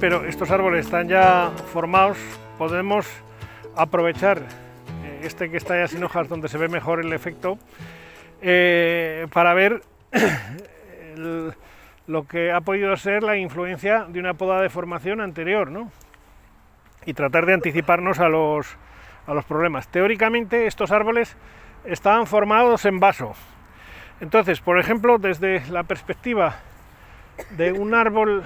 pero estos árboles están ya formados, podemos aprovechar este que está ya sin hojas, donde se ve mejor el efecto, para ver lo que ha podido ser la influencia de una poda de formación anterior, ¿no? Y tratar de anticiparnos a los problemas. Teóricamente estos árboles estaban formados en vaso. Entonces, por ejemplo, desde la perspectiva de un árbol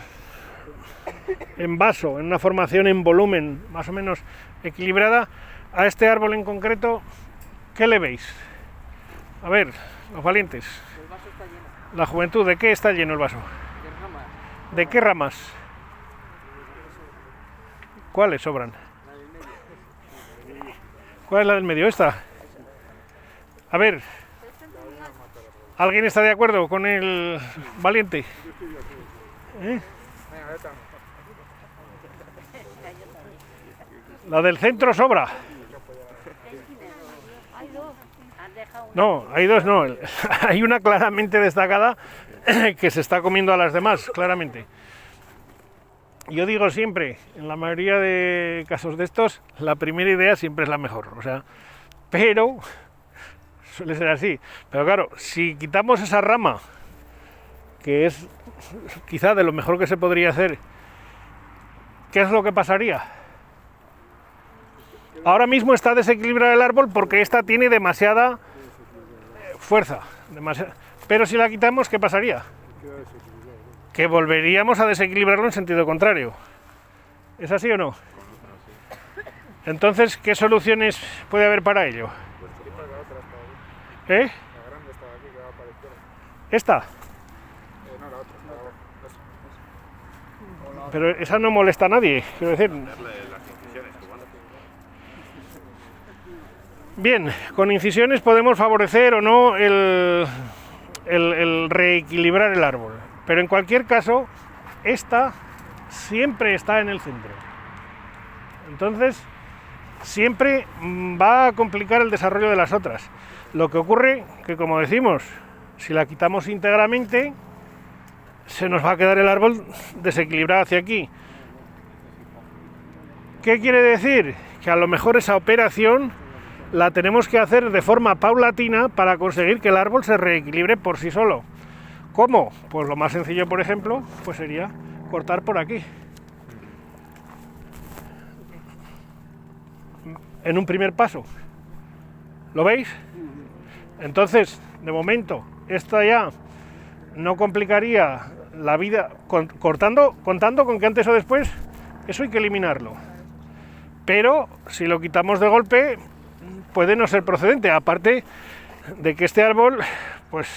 en vaso, en una formación en volumen más o menos equilibrada, a este árbol en concreto, ¿qué le veis? A ver, los valientes. El vaso está lleno. La juventud, ¿de qué está lleno el vaso? De ramas. ¿De qué ramas? ¿Cuáles sobran? La del medio. ¿Cuál es la del medio? Esta. A ver, ¿alguien está de acuerdo con el valiente? ¿Eh? La del centro sobra. No, hay dos no. Hay una claramente destacada que se está comiendo a las demás, claramente. Yo digo siempre, en la mayoría de casos de estos, la primera idea siempre es la mejor. O sea, pero suele ser así. Pero claro, si quitamos esa rama, que es quizá de lo mejor que se podría hacer, ¿qué es lo que pasaría? Ahora mismo está desequilibrado el árbol porque esta tiene demasiada fuerza. Pero si la quitamos, ¿qué pasaría? Que volveríamos a desequilibrarlo en sentido contrario. ¿Es así o no? Entonces, ¿qué soluciones puede haber para ello? ¿Eh? ¿Esta? Pero esa no molesta a nadie, quiero decir. Bien, con incisiones podemos favorecer o no el reequilibrar el árbol. Pero en cualquier caso, esta siempre está en el centro. Entonces, siempre va a complicar el desarrollo de las otras. Lo que ocurre que, como decimos, si la quitamos íntegramente, se nos va a quedar el árbol desequilibrado hacia aquí. ¿Qué quiere decir? Que a lo mejor esa operación la tenemos que hacer de forma paulatina para conseguir que el árbol se reequilibre por sí solo. ¿Cómo? Pues lo más sencillo, por ejemplo, pues sería cortar por aquí. En un primer paso. ¿Lo veis? Entonces, de momento, esto ya no complicaría la vida, contando con que antes o después eso hay que eliminarlo. Pero si lo quitamos de golpe, puede no ser procedente, aparte de que este árbol, pues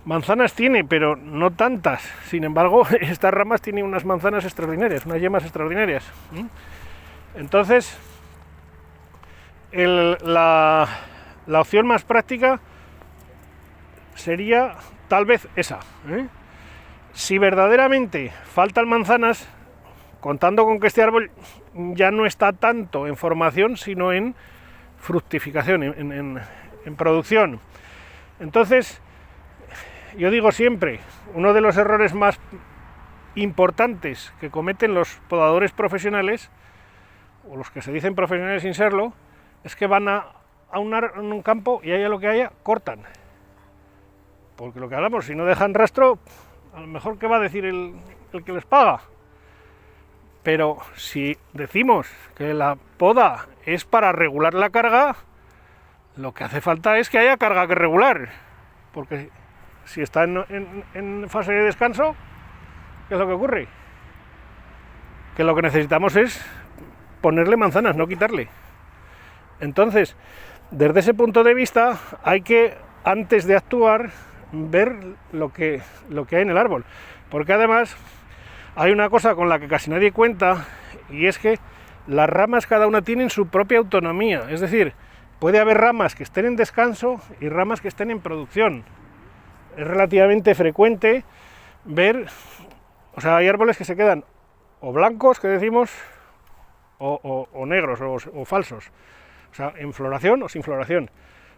manzanas tiene, pero no tantas. Sin embargo, estas ramas tienen unas manzanas extraordinarias, unas yemas extraordinarias. Entonces, la opción más práctica sería tal vez esa. Si verdaderamente faltan manzanas, contando con que este árbol ya no está tanto en formación, sino en fructificación, en producción. Entonces, yo digo siempre, uno de los errores más importantes que cometen los podadores profesionales, o los que se dicen profesionales sin serlo, es que van a un campo y haya lo que haya, cortan. Porque lo que hablamos, si no dejan rastro, a lo mejor ¿qué va a decir el que les paga? Pero si decimos que la poda es para regular la carga, lo que hace falta es que haya carga que regular. Porque si está en fase de descanso, ¿qué es lo que ocurre? Que lo que necesitamos es ponerle manzanas, no quitarle. Entonces, desde ese punto de vista, hay que, antes de actuar, ver lo que hay en el árbol. Porque además hay una cosa con la que casi nadie cuenta, y es que las ramas cada una tienen su propia autonomía. Es decir, puede haber ramas que estén en descanso y ramas que estén en producción. Es relativamente frecuente ver, o sea, hay árboles que se quedan o blancos, que decimos, o negros o falsos. O sea, en floración o sin floración.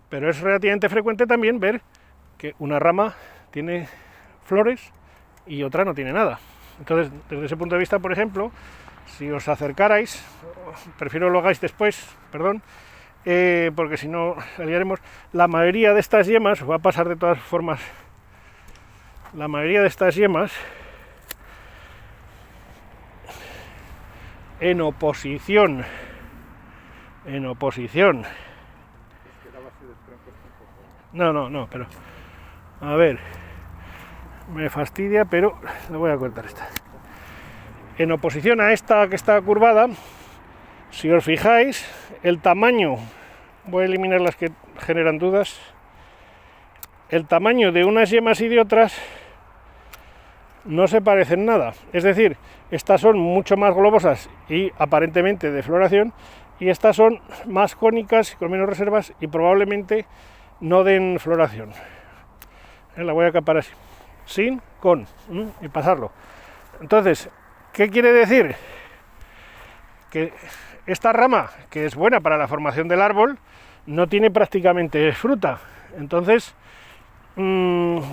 Pero es relativamente frecuente también ver que una rama tiene flores y otra no tiene nada. Entonces, desde ese punto de vista, por ejemplo, si os acercarais, prefiero lo hagáis después, perdón, porque si no la liaremos, la mayoría de estas yemas, os va a pasar de todas formas, la mayoría de estas yemas, en oposición, no, pero, a ver, me fastidia, pero le voy a cortar esta. En oposición a esta que está curvada, si os fijáis, el tamaño, voy a eliminar las que generan dudas, el tamaño de unas yemas y de otras no se parecen nada. Es decir, estas son mucho más globosas y aparentemente de floración, y estas son más cónicas y con menos reservas y probablemente no den floración. La voy a capar así, sin, con, y pasarlo. Entonces, ¿qué quiere decir? Que esta rama, que es buena para la formación del árbol, no tiene prácticamente fruta. Entonces, no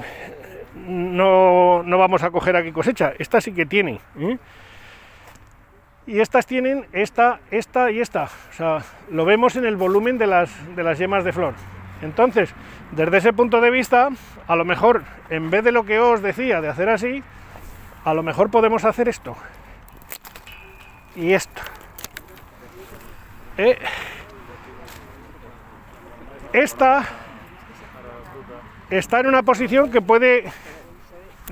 vamos a coger aquí cosecha. Esta sí que tiene. Y estas tienen esta y esta. O sea, lo vemos en el volumen de las yemas de flor. Entonces, desde ese punto de vista, a lo mejor, en vez de lo que os decía de hacer así, a lo mejor podemos hacer esto. Y esto. Esta está en una posición que puede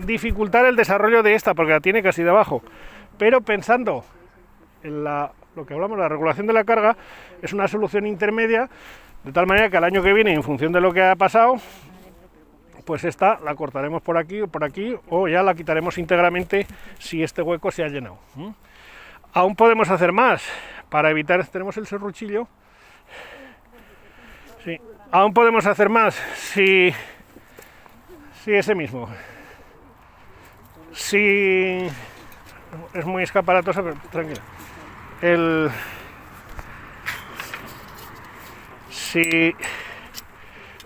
dificultar el desarrollo de esta, porque la tiene casi debajo. Pero pensando en lo que hablamos, la regulación de la carga, es una solución intermedia, de tal manera que al año que viene, en función de lo que ha pasado, pues esta la cortaremos por aquí, o ya la quitaremos íntegramente si este hueco se ha llenado. Aún podemos hacer más para evitar, tenemos el serruchillo, sí, aún podemos hacer más si ese mismo, si es muy escaparatosa, pero tranquila, si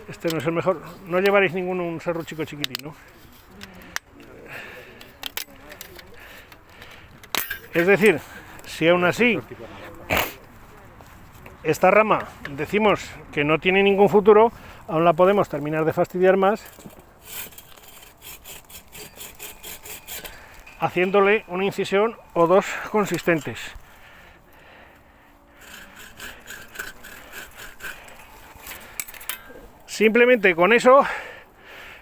este no es el mejor, no llevaréis un serruchico chiquitín, ¿no? Es decir, si aún así esta rama decimos que no tiene ningún futuro, aún la podemos terminar de fastidiar más haciéndole una incisión o dos consistentes. Simplemente con eso,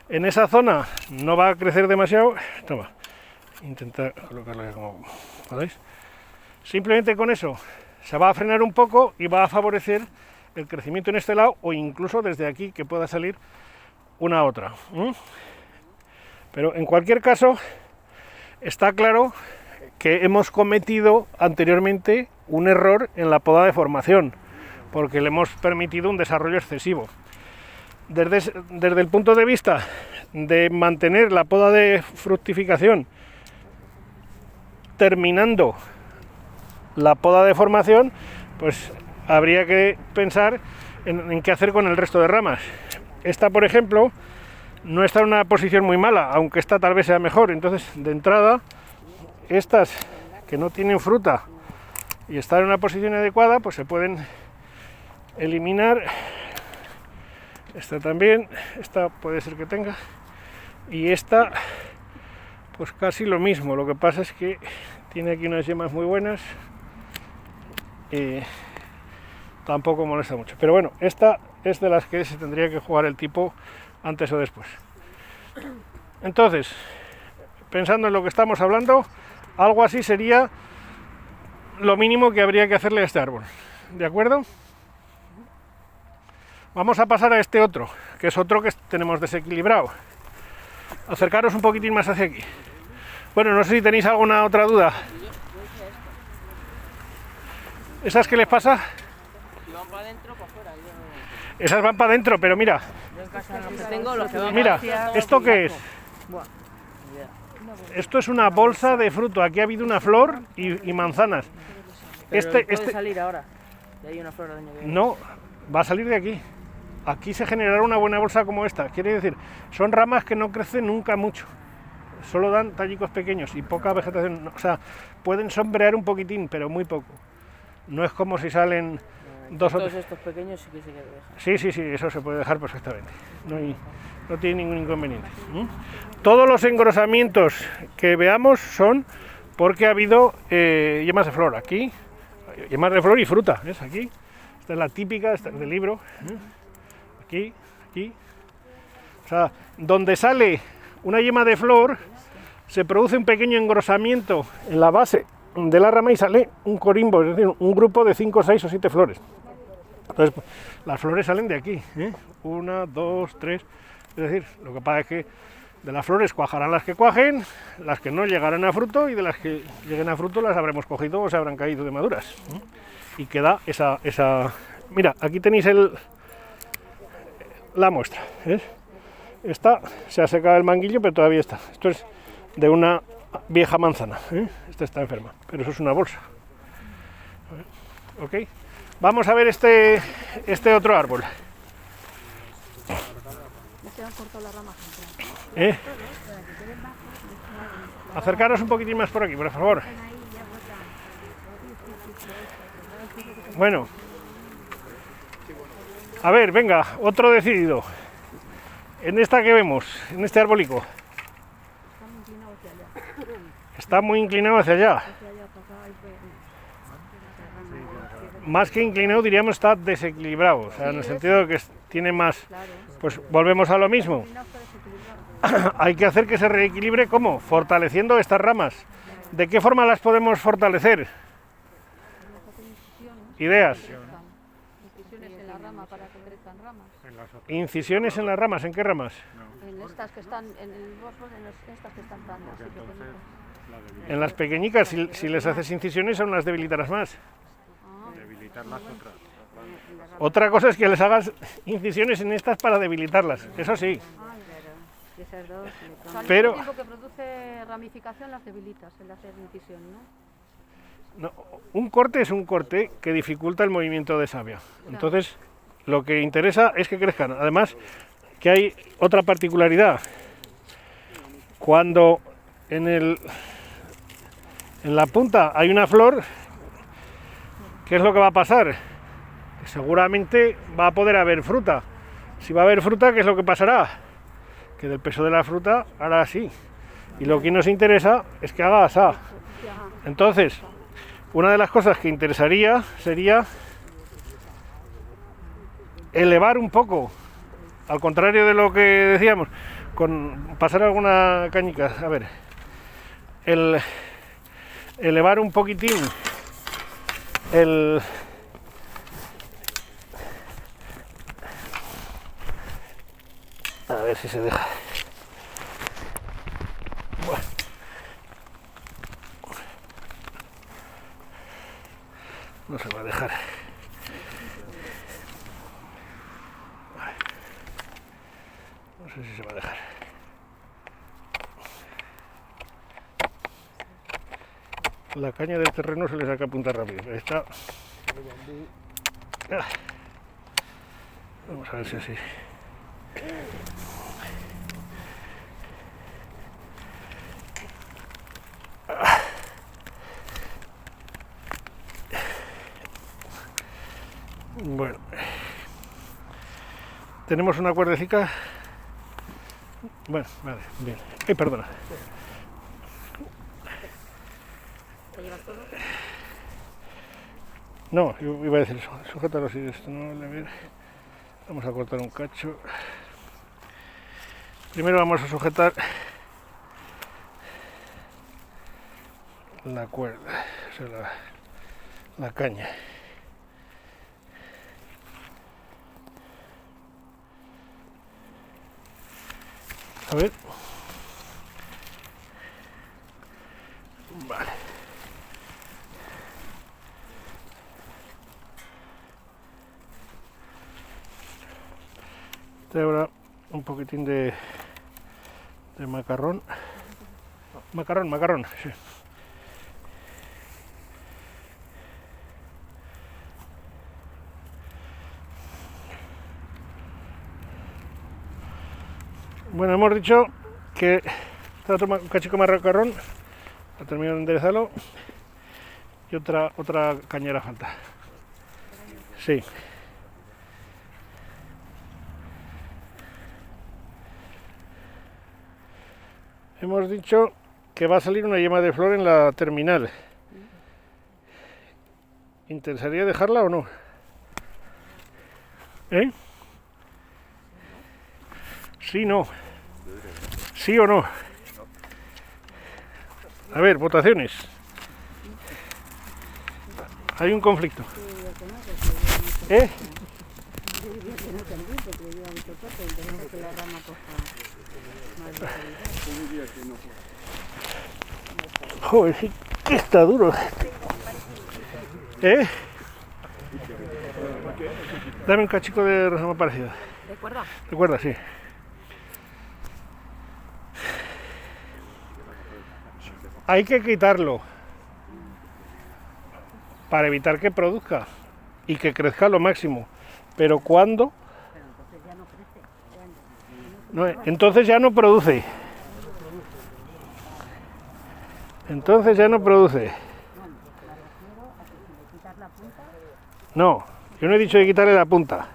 en esa zona no va a crecer demasiado. Toma, intentar colocarlo ya como podéis. Simplemente con eso se va a frenar un poco y va a favorecer el crecimiento en este lado, o incluso desde aquí que pueda salir una otra. Pero en cualquier caso, está claro que hemos cometido anteriormente un error en la poda de formación, porque le hemos permitido un desarrollo excesivo. Desde el punto de vista de mantener la poda de fructificación terminando la poda de formación, pues habría que pensar en qué hacer con el resto de ramas. Esta, por ejemplo, no está en una posición muy mala, aunque esta tal vez sea mejor. Entonces, de entrada, estas que no tienen fruta y están en una posición adecuada, pues se pueden eliminar. Esta también, esta puede ser que tenga, y esta pues casi lo mismo. Lo que pasa es que tiene aquí unas yemas muy buenas y tampoco molesta mucho, pero bueno, esta es de las que se tendría que jugar el tipo antes o después. Entonces, pensando en lo que estamos hablando, algo así sería lo mínimo que habría que hacerle a este árbol, ¿de acuerdo? Vamos a pasar a este otro, que es otro que tenemos desequilibrado. Acercaros un poquitín más hacia aquí. Bueno, no sé si tenéis alguna otra duda. ¿Esas qué les pasa? Van para adentro, para afuera. Esas van para adentro, pero mira. Mira, ¿esto qué es? Esto es una bolsa de fruto. Aquí ha habido una flor y manzanas. Puede salir ahora. Y hay una flor del año que viene. No, va a salir de aquí. Aquí se generará una buena bolsa como esta. Quiere decir, son ramas que no crecen nunca mucho. solo dan tallicos pequeños y poca vegetación, o sea, pueden sombrear un poquitín, pero muy poco. No es como si salen dos o Todos tres. estos pequeños sí que se dejan. Sí, eso se puede dejar perfectamente. No tiene ningún inconveniente. Todos los engrosamientos que veamos son porque ha habido yemas de flor. Aquí, yemas de flor y fruta. ¿Ves? Aquí, esta es la típica, esta es del libro. Aquí. O sea, donde sale una yema de flor, se produce un pequeño engrosamiento en la base de la rama y sale un corimbo, es decir, un grupo de 5, 6 o 7 flores. Entonces, las flores salen de aquí, 1, 2, 3. Es decir, lo que pasa es que de las flores cuajarán las que cuajen, las que no llegarán a fruto, y de las que lleguen a fruto las habremos cogido o se habrán caído de maduras. Y queda esa... Mira, aquí tenéis la muestra. ¿Ves? Esta se ha secado el manguillo, pero todavía está. Esto es de una vieja manzana. Esta está enferma, pero eso es una bolsa. ¿Ok? Vamos a ver este otro árbol. Acercaros un poquitín más por aquí, por favor. Bueno. A ver, venga, otro decidido. En esta que vemos, en este arbolico. Está muy inclinado hacia allá. Más que inclinado, diríamos está desequilibrado. O sea, en el sentido de que tiene más... Pues volvemos a lo mismo. Hay que hacer que se reequilibre, ¿cómo? Fortaleciendo estas ramas. ¿De qué forma las podemos fortalecer? Ideas. Incisiones en la rama para que crezcan ramas. Incisiones en las ramas, ¿en qué ramas? En estas que están en el bosque, en estas que están tan así pequeñitas. En las pequeñicas, si les haces incisiones, aún las debilitarás más. Debilitarlas otras. Otra cosa es que les hagas incisiones en estas para debilitarlas, eso sí. Esas dos, o sea, al Pero- mismo tiempo que produce ramificación, las debilitas el hacer incisión, ¿no? No, un corte es un corte que dificulta el movimiento de savia. Entonces, lo que interesa es que crezcan. Además, que hay otra particularidad. Cuando en la punta hay una flor, ¿qué es lo que va a pasar? Que seguramente va a poder haber fruta. Si va a haber fruta, ¿qué es lo que pasará? Que del peso de la fruta hará así. Y lo que nos interesa es que haga asá. Entonces, una de las cosas que interesaría sería elevar un poco, al contrario de lo que decíamos, con pasar alguna cañica, a ver, elevar un poquitín a ver si se deja. Bueno. No se va a dejar. No sé si se va a dejar. La caña del terreno se le saca punta rápido. Está. Vamos a ver si así. Bueno, tenemos una cuerdecica. Bueno, vale, bien. Ay, perdona. ¿Te llevas todo? No, yo iba a decir, sujétalo así, esto no le viene. Vamos a cortar un cacho. Primero vamos a sujetar la cuerda, o sea, la caña. A ver. Vale. Ahora un poquitín de macarrón. Macarrón, sí. Bueno, hemos dicho que Este otro un cachico más recarrón, para terminar de enderezarlo. Y otra cañera falta. Sí. Hemos dicho que va a salir una yema de flor en la terminal. ¿Interesaría dejarla o no? ¿Eh? Sí, no. ¿Sí o no? A ver, votaciones. Hay un conflicto. ¿Eh? Joder, sí que está duro. ¿Eh? Dame un cachico de rama parecida. ¿De cuerda? ¿De cuerda? Sí. Hay que quitarlo para evitar que produzca y que crezca lo máximo. Pero ¿cuándo? No, entonces ya no produce. Entonces ya no produce. No, yo no he dicho de quitarle la punta.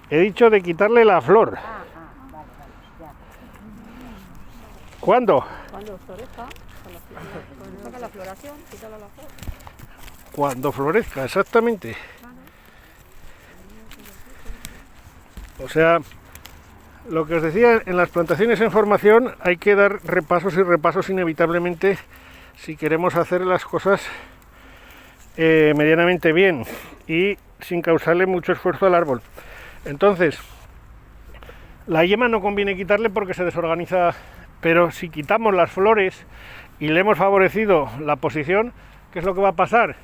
He dicho de quitarle la flor. ¿Cuándo? Cuando florezca, cuando saca la floración, quítala la flor. Cuando florezca, exactamente. O sea, lo que os decía, en las plantaciones en formación hay que dar repasos y repasos inevitablemente si queremos hacer las cosas medianamente bien y sin causarle mucho esfuerzo al árbol. Entonces, la yema no conviene quitarle porque se desorganiza, pero si quitamos las flores y le hemos favorecido la posición, ¿qué es lo que va a pasar?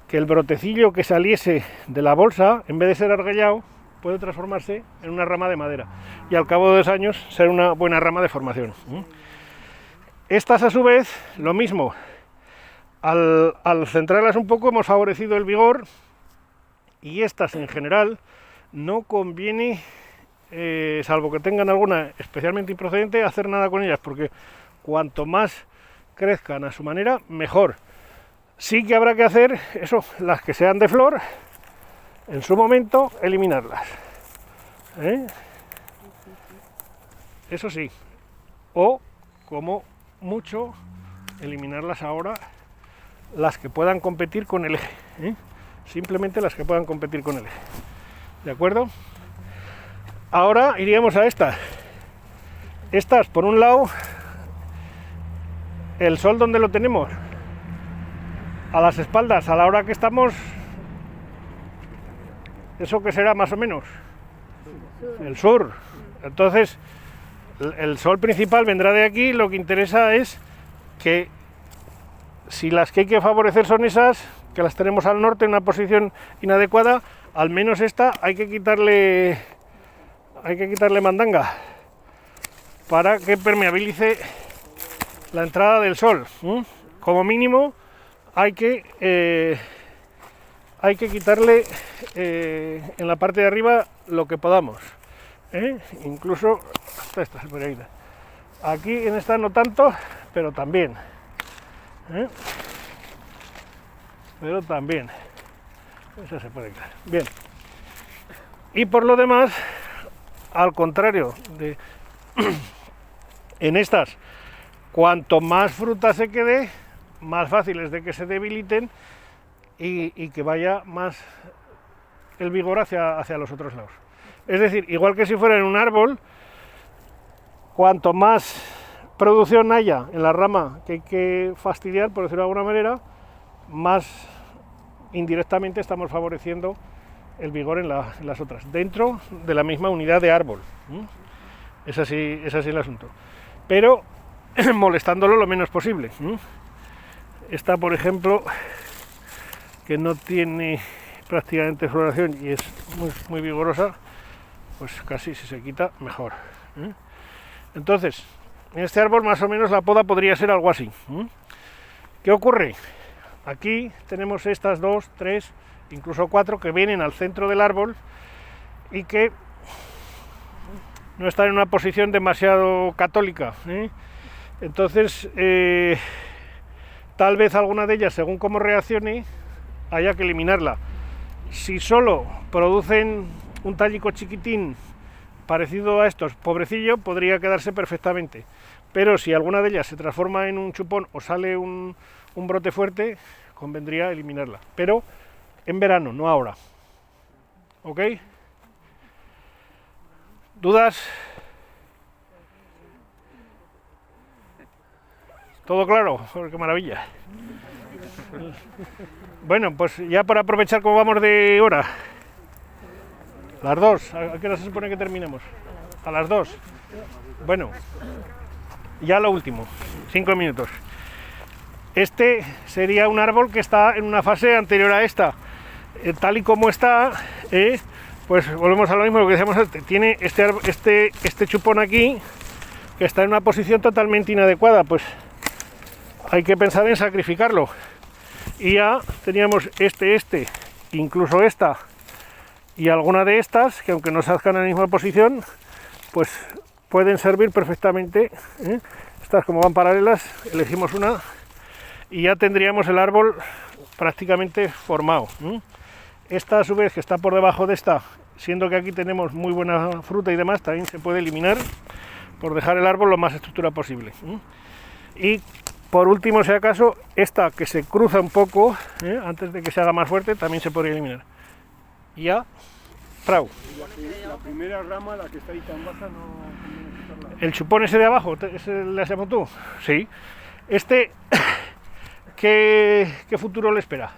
Que el brotecillo que saliese de la bolsa, en vez de ser argallado, puede transformarse en una rama de madera y al cabo de 2 años ser una buena rama de formación. Estas a su vez, lo mismo, al centrarlas un poco hemos favorecido el vigor y estas en general no conviene, salvo que tengan alguna especialmente improcedente, hacer nada con ellas porque cuanto más crezcan a su manera, mejor. Sí que habrá que hacer eso, las que sean de flor, en su momento eliminarlas. Eso sí, o como mucho eliminarlas ahora las que puedan competir con el eje, simplemente las que puedan competir con el eje, ¿de acuerdo? Ahora iríamos a estas. Estas, por un lado, el sol, ¿dónde lo tenemos? A las espaldas, a la hora que estamos. ¿Eso qué será más o menos? El sur. Entonces, el sol principal vendrá de aquí. Lo que interesa es que si las que hay que favorecer son esas, que las tenemos al norte en una posición inadecuada, al menos esta hay que quitarle mandanga para que permeabilice la entrada del sol. Como mínimo hay que quitarle en la parte de arriba lo que podamos, incluso hasta esta se podría quitar. Aquí en esta no tanto, pero también, esa se puede quitar. Bien. Y por lo demás, al contrario de en estas, cuanto más fruta se quede, más fácil es de que se debiliten y que vaya más el vigor hacia los otros lados. Es decir, igual que si fuera en un árbol, cuanto más producción haya en la rama que hay que fastidiar, por decirlo de alguna manera, más indirectamente estamos favoreciendo el vigor en las otras, dentro de la misma unidad de árbol. Es así el asunto. Pero molestándolo lo menos posible. Esta, por ejemplo, que no tiene prácticamente floración y es muy vigorosa, pues casi si se quita, mejor. Entonces, en este árbol más o menos la poda podría ser algo así. ¿Qué ocurre? Aquí tenemos estas 2, 3, incluso 4 que vienen al centro del árbol y que no están en una posición demasiado católica, ¿eh? Entonces, tal vez alguna de ellas, según cómo reaccione, haya que eliminarla. Si solo producen un tallico chiquitín parecido a estos, pobrecillo, podría quedarse perfectamente. Pero si alguna de ellas se transforma en un chupón o sale un brote fuerte, convendría eliminarla. Pero en verano, no ahora. ¿Ok? ¿Dudas? ¿Todo claro? ¡Qué maravilla! Bueno, pues ya para aprovechar cómo vamos de hora. Las 2. ¿A qué hora se supone que terminemos? A las 2. Bueno, ya lo último. 5 minutos. Este sería un árbol que está en una fase anterior a esta. Tal y como está, pues volvemos a lo mismo, lo que decíamos antes. Tiene este chupón aquí, que está en una posición totalmente inadecuada. Pues hay que pensar en sacrificarlo. Y ya teníamos incluso esta y alguna de estas, que aunque no salgan en la misma posición, pues pueden servir perfectamente, ¿eh? Estas, como van paralelas, elegimos una y ya tendríamos el árbol prácticamente formado, ¿eh? Esta, a su vez, que está por debajo de esta, siendo que aquí tenemos muy buena fruta y demás, también se puede eliminar por dejar el árbol lo más estructurado posible, ¿eh? Y por último, si acaso, esta que se cruza un poco, antes de que se haga más fuerte, también se podría eliminar. Y ya, frau. La primera rama, la que está ahí tan baja, no... ¿El chupón ese de abajo, ese le has llamado tú? Sí. Este, ¿qué futuro le espera?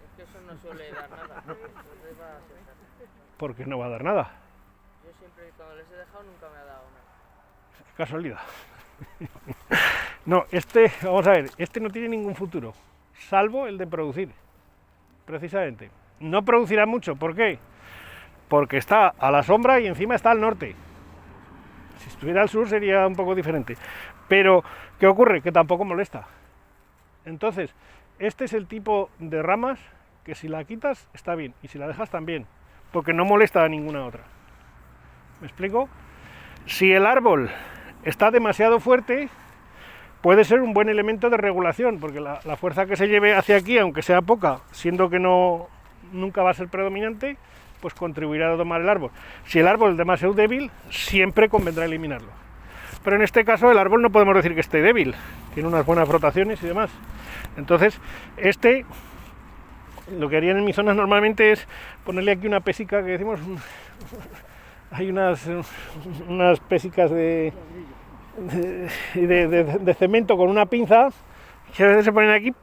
Es que eso no suele dar nada. ¿Por qué no va a dar nada? Yo siempre, cuando les he dejado, nunca me ha dado nada. Casualidad. No, vamos a ver, este no tiene ningún futuro, salvo el de producir, precisamente. No producirá mucho, ¿por qué? Porque está a la sombra y encima está al norte. Si estuviera al sur sería un poco diferente. Pero, ¿qué ocurre? Que tampoco molesta. Entonces, este es el tipo de ramas que si la quitas está bien, y si la dejas también, porque no molesta a ninguna otra. ¿Me explico? Si el árbol está demasiado fuerte, puede ser un buen elemento de regulación, porque la fuerza que se lleve hacia aquí, aunque sea poca, siendo que nunca va a ser predominante, pues contribuirá a domar el árbol. Si el árbol es demasiado débil, siempre convendrá eliminarlo. Pero en este caso el árbol no podemos decir que esté débil, tiene unas buenas rotaciones y demás. Entonces, lo que harían en mis zonas normalmente es ponerle aquí una pésica, que decimos, hay unas pésicas de cemento con una pinza, que a veces se ponen aquí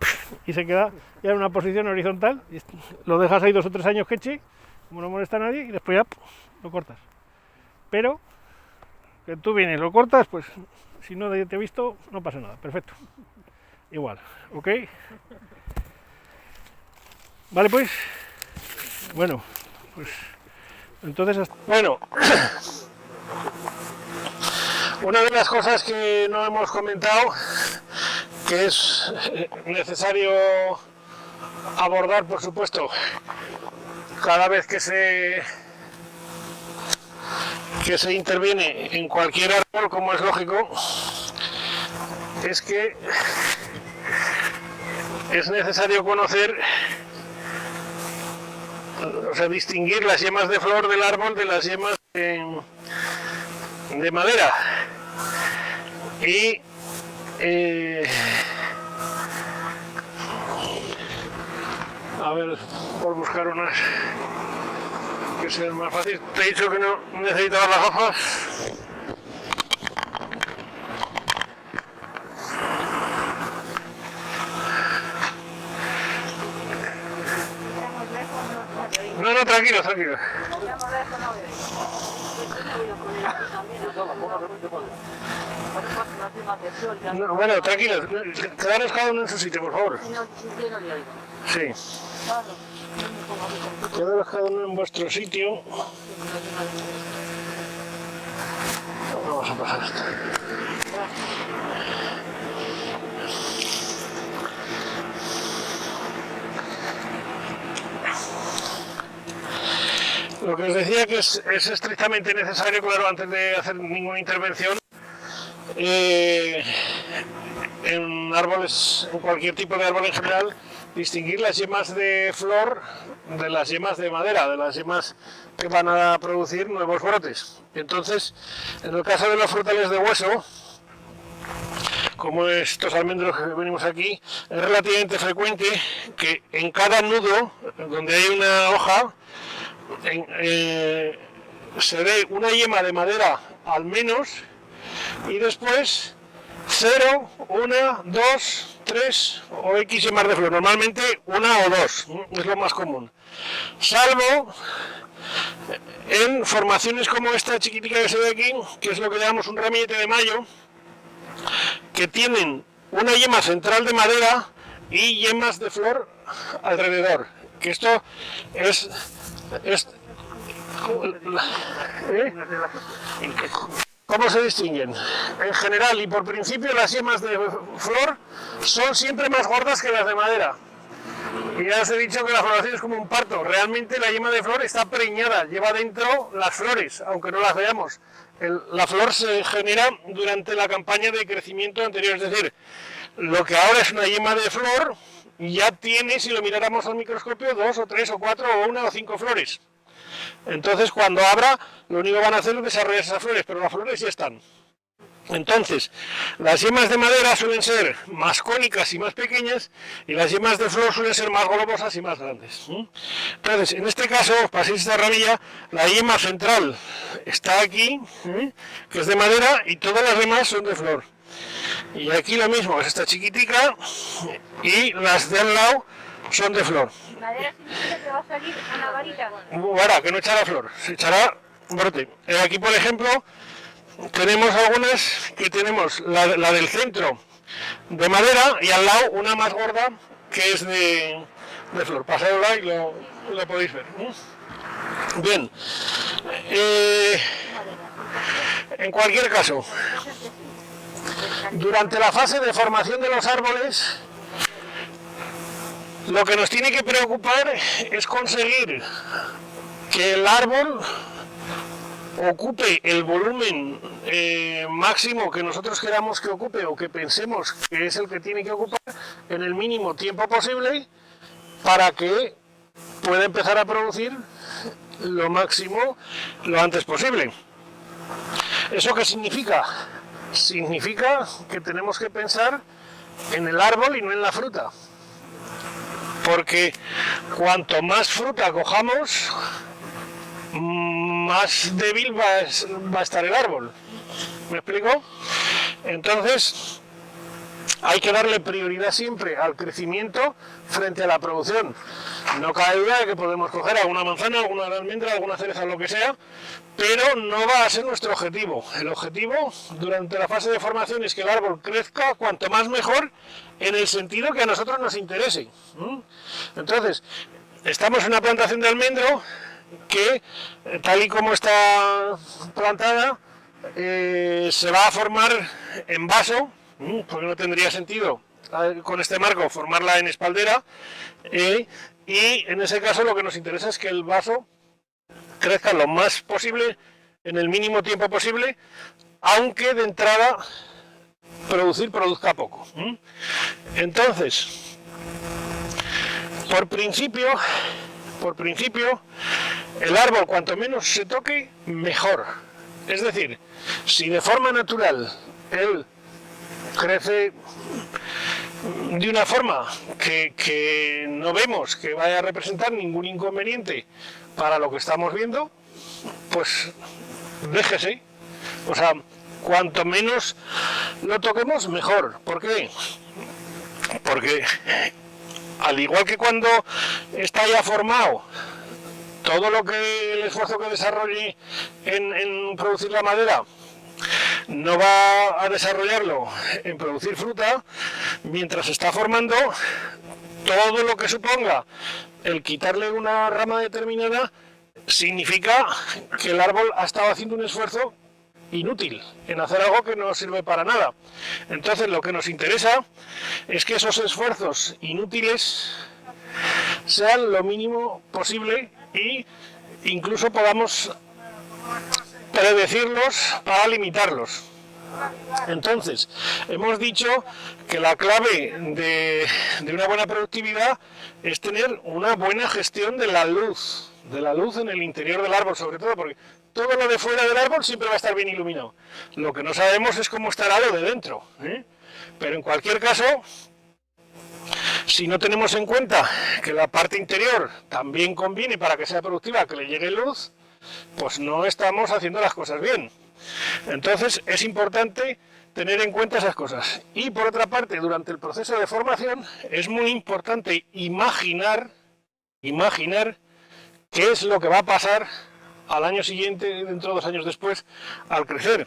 y se queda ya en una posición horizontal, y lo dejas ahí 2 o 3 años que eche, como no molesta a nadie, y después ya lo cortas. Pero que tú vienes, lo cortas, pues si no te he visto, no pasa nada, perfecto. Igual, ¿ok? Vale, pues, bueno, pues entonces, bueno, una de las cosas que no hemos comentado, que es necesario abordar, por supuesto, cada vez que se interviene en cualquier árbol, como es lógico, es que es necesario conocer, o sea, distinguir las yemas de flor del árbol de las yemas de madera. Y a ver, por buscar unas que sean más fáciles. Te he dicho que no necesitaba las gafas. No, tranquilo. No, bueno, tranquilo, quedaros cada uno en su sitio, por favor. Sí. Quedaros cada uno en vuestro sitio. Vamos a pasar esto. lo que os decía que es estrictamente necesario, claro, antes de hacer ninguna intervención, en árboles, en cualquier tipo de árbol en general, distinguir las yemas de flor de las yemas de madera, de las yemas que van a producir nuevos brotes. Entonces, en el caso de los frutales de hueso, como estos almendros que venimos aquí, es relativamente frecuente que en cada nudo, donde hay una hoja, se ve una yema de madera al menos, y después 0, 1, 2, 3 o X yemas de flor. Normalmente 1 o 2 es lo más común. Salvo en formaciones como esta chiquitica que se ve aquí, que es lo que llamamos un ramillete de mayo, que tienen una yema central de madera y yemas de flor alrededor. Que esto es ¿Cómo se distinguen? En general y por principio, las yemas de flor son siempre más gordas que las de madera. Y ya os he dicho que la floración es como un parto. Realmente la yema de flor está preñada, lleva dentro las flores, aunque no las veamos. La flor se genera durante la campaña de crecimiento anterior, es decir, lo que ahora es una yema de flor ya tiene, si lo miráramos al microscopio, 2 o 3 o 4 o 1 o 5 flores. Entonces, cuando abra, lo único que van a hacer es desarrollar esas flores, pero las flores ya están. Entonces, las yemas de madera suelen ser más cónicas y más pequeñas, y las yemas de flor suelen ser más globosas y más grandes. Entonces, en este caso, paséis esta ramilla, la yema central está aquí, que es de madera, y todas las demás son de flor. Y aquí lo mismo, es esta chiquitica, y las de al lado son de flor. Madera significa que va a salir una varita. Ahora, que no echará flor, se echará brote. Aquí, por ejemplo, tenemos algunas que tenemos la del centro de madera y al lado una más gorda que es de flor. Pasadla y lo podéis ver. Bien. En cualquier caso, durante la fase de formación de los árboles, lo que nos tiene que preocupar es conseguir que el árbol ocupe el volumen máximo que nosotros queramos que ocupe o que pensemos que es el que tiene que ocupar en el mínimo tiempo posible para que pueda empezar a producir lo máximo lo antes posible. ¿Eso qué significa? Significa que tenemos que pensar en el árbol y no en la fruta. Porque cuanto más fruta cojamos, más débil va a estar el árbol. ¿Me explico? Entonces, hay que darle prioridad siempre al crecimiento frente a la producción. No cabe duda de que podemos coger alguna manzana, alguna almendra, alguna cereza, lo que sea, pero no va a ser nuestro objetivo. El objetivo durante la fase de formación es que el árbol crezca cuanto más mejor, en el sentido que a nosotros nos interese. Entonces, estamos en una plantación de almendro que, tal y como está plantada, se va a formar en vaso, porque no tendría sentido con este marco formarla en espaldera, y en ese caso lo que nos interesa es que el vaso crezca lo más posible en el mínimo tiempo posible, aunque de entrada produzca poco. Entonces, por principio, el árbol cuanto menos se toque, mejor. Es decir, si de forma natural él crece de una forma que no vemos que vaya a representar ningún inconveniente para lo que estamos viendo, pues déjese. O sea, cuanto menos lo toquemos, mejor. ¿Por qué? Porque al igual que cuando está ya formado, todo lo que el esfuerzo que desarrolle en producir la madera no va a desarrollarlo en producir fruta, mientras se está formando, todo lo que suponga el quitarle una rama determinada significa que el árbol ha estado haciendo un esfuerzo inútil en hacer algo que no sirve para nada. Entonces, lo que nos interesa es que esos esfuerzos inútiles sean lo mínimo posible y incluso podamos predecirlos para limitarlos. Entonces, hemos dicho que la clave de una buena productividad es tener una buena gestión de la luz en el interior del árbol, sobre todo porque todo lo de fuera del árbol siempre va a estar bien iluminado. Lo que no sabemos es cómo estará lo de dentro, ¿eh? Pero en cualquier caso, si no tenemos en cuenta que la parte interior también conviene para que sea productiva, que le llegue luz, pues no estamos haciendo las cosas bien. Entonces es importante tener en cuenta esas cosas. Y por otra parte, durante el proceso de formación es muy importante imaginar qué es lo que va a pasar al año siguiente, dentro de 2 años después, al crecer.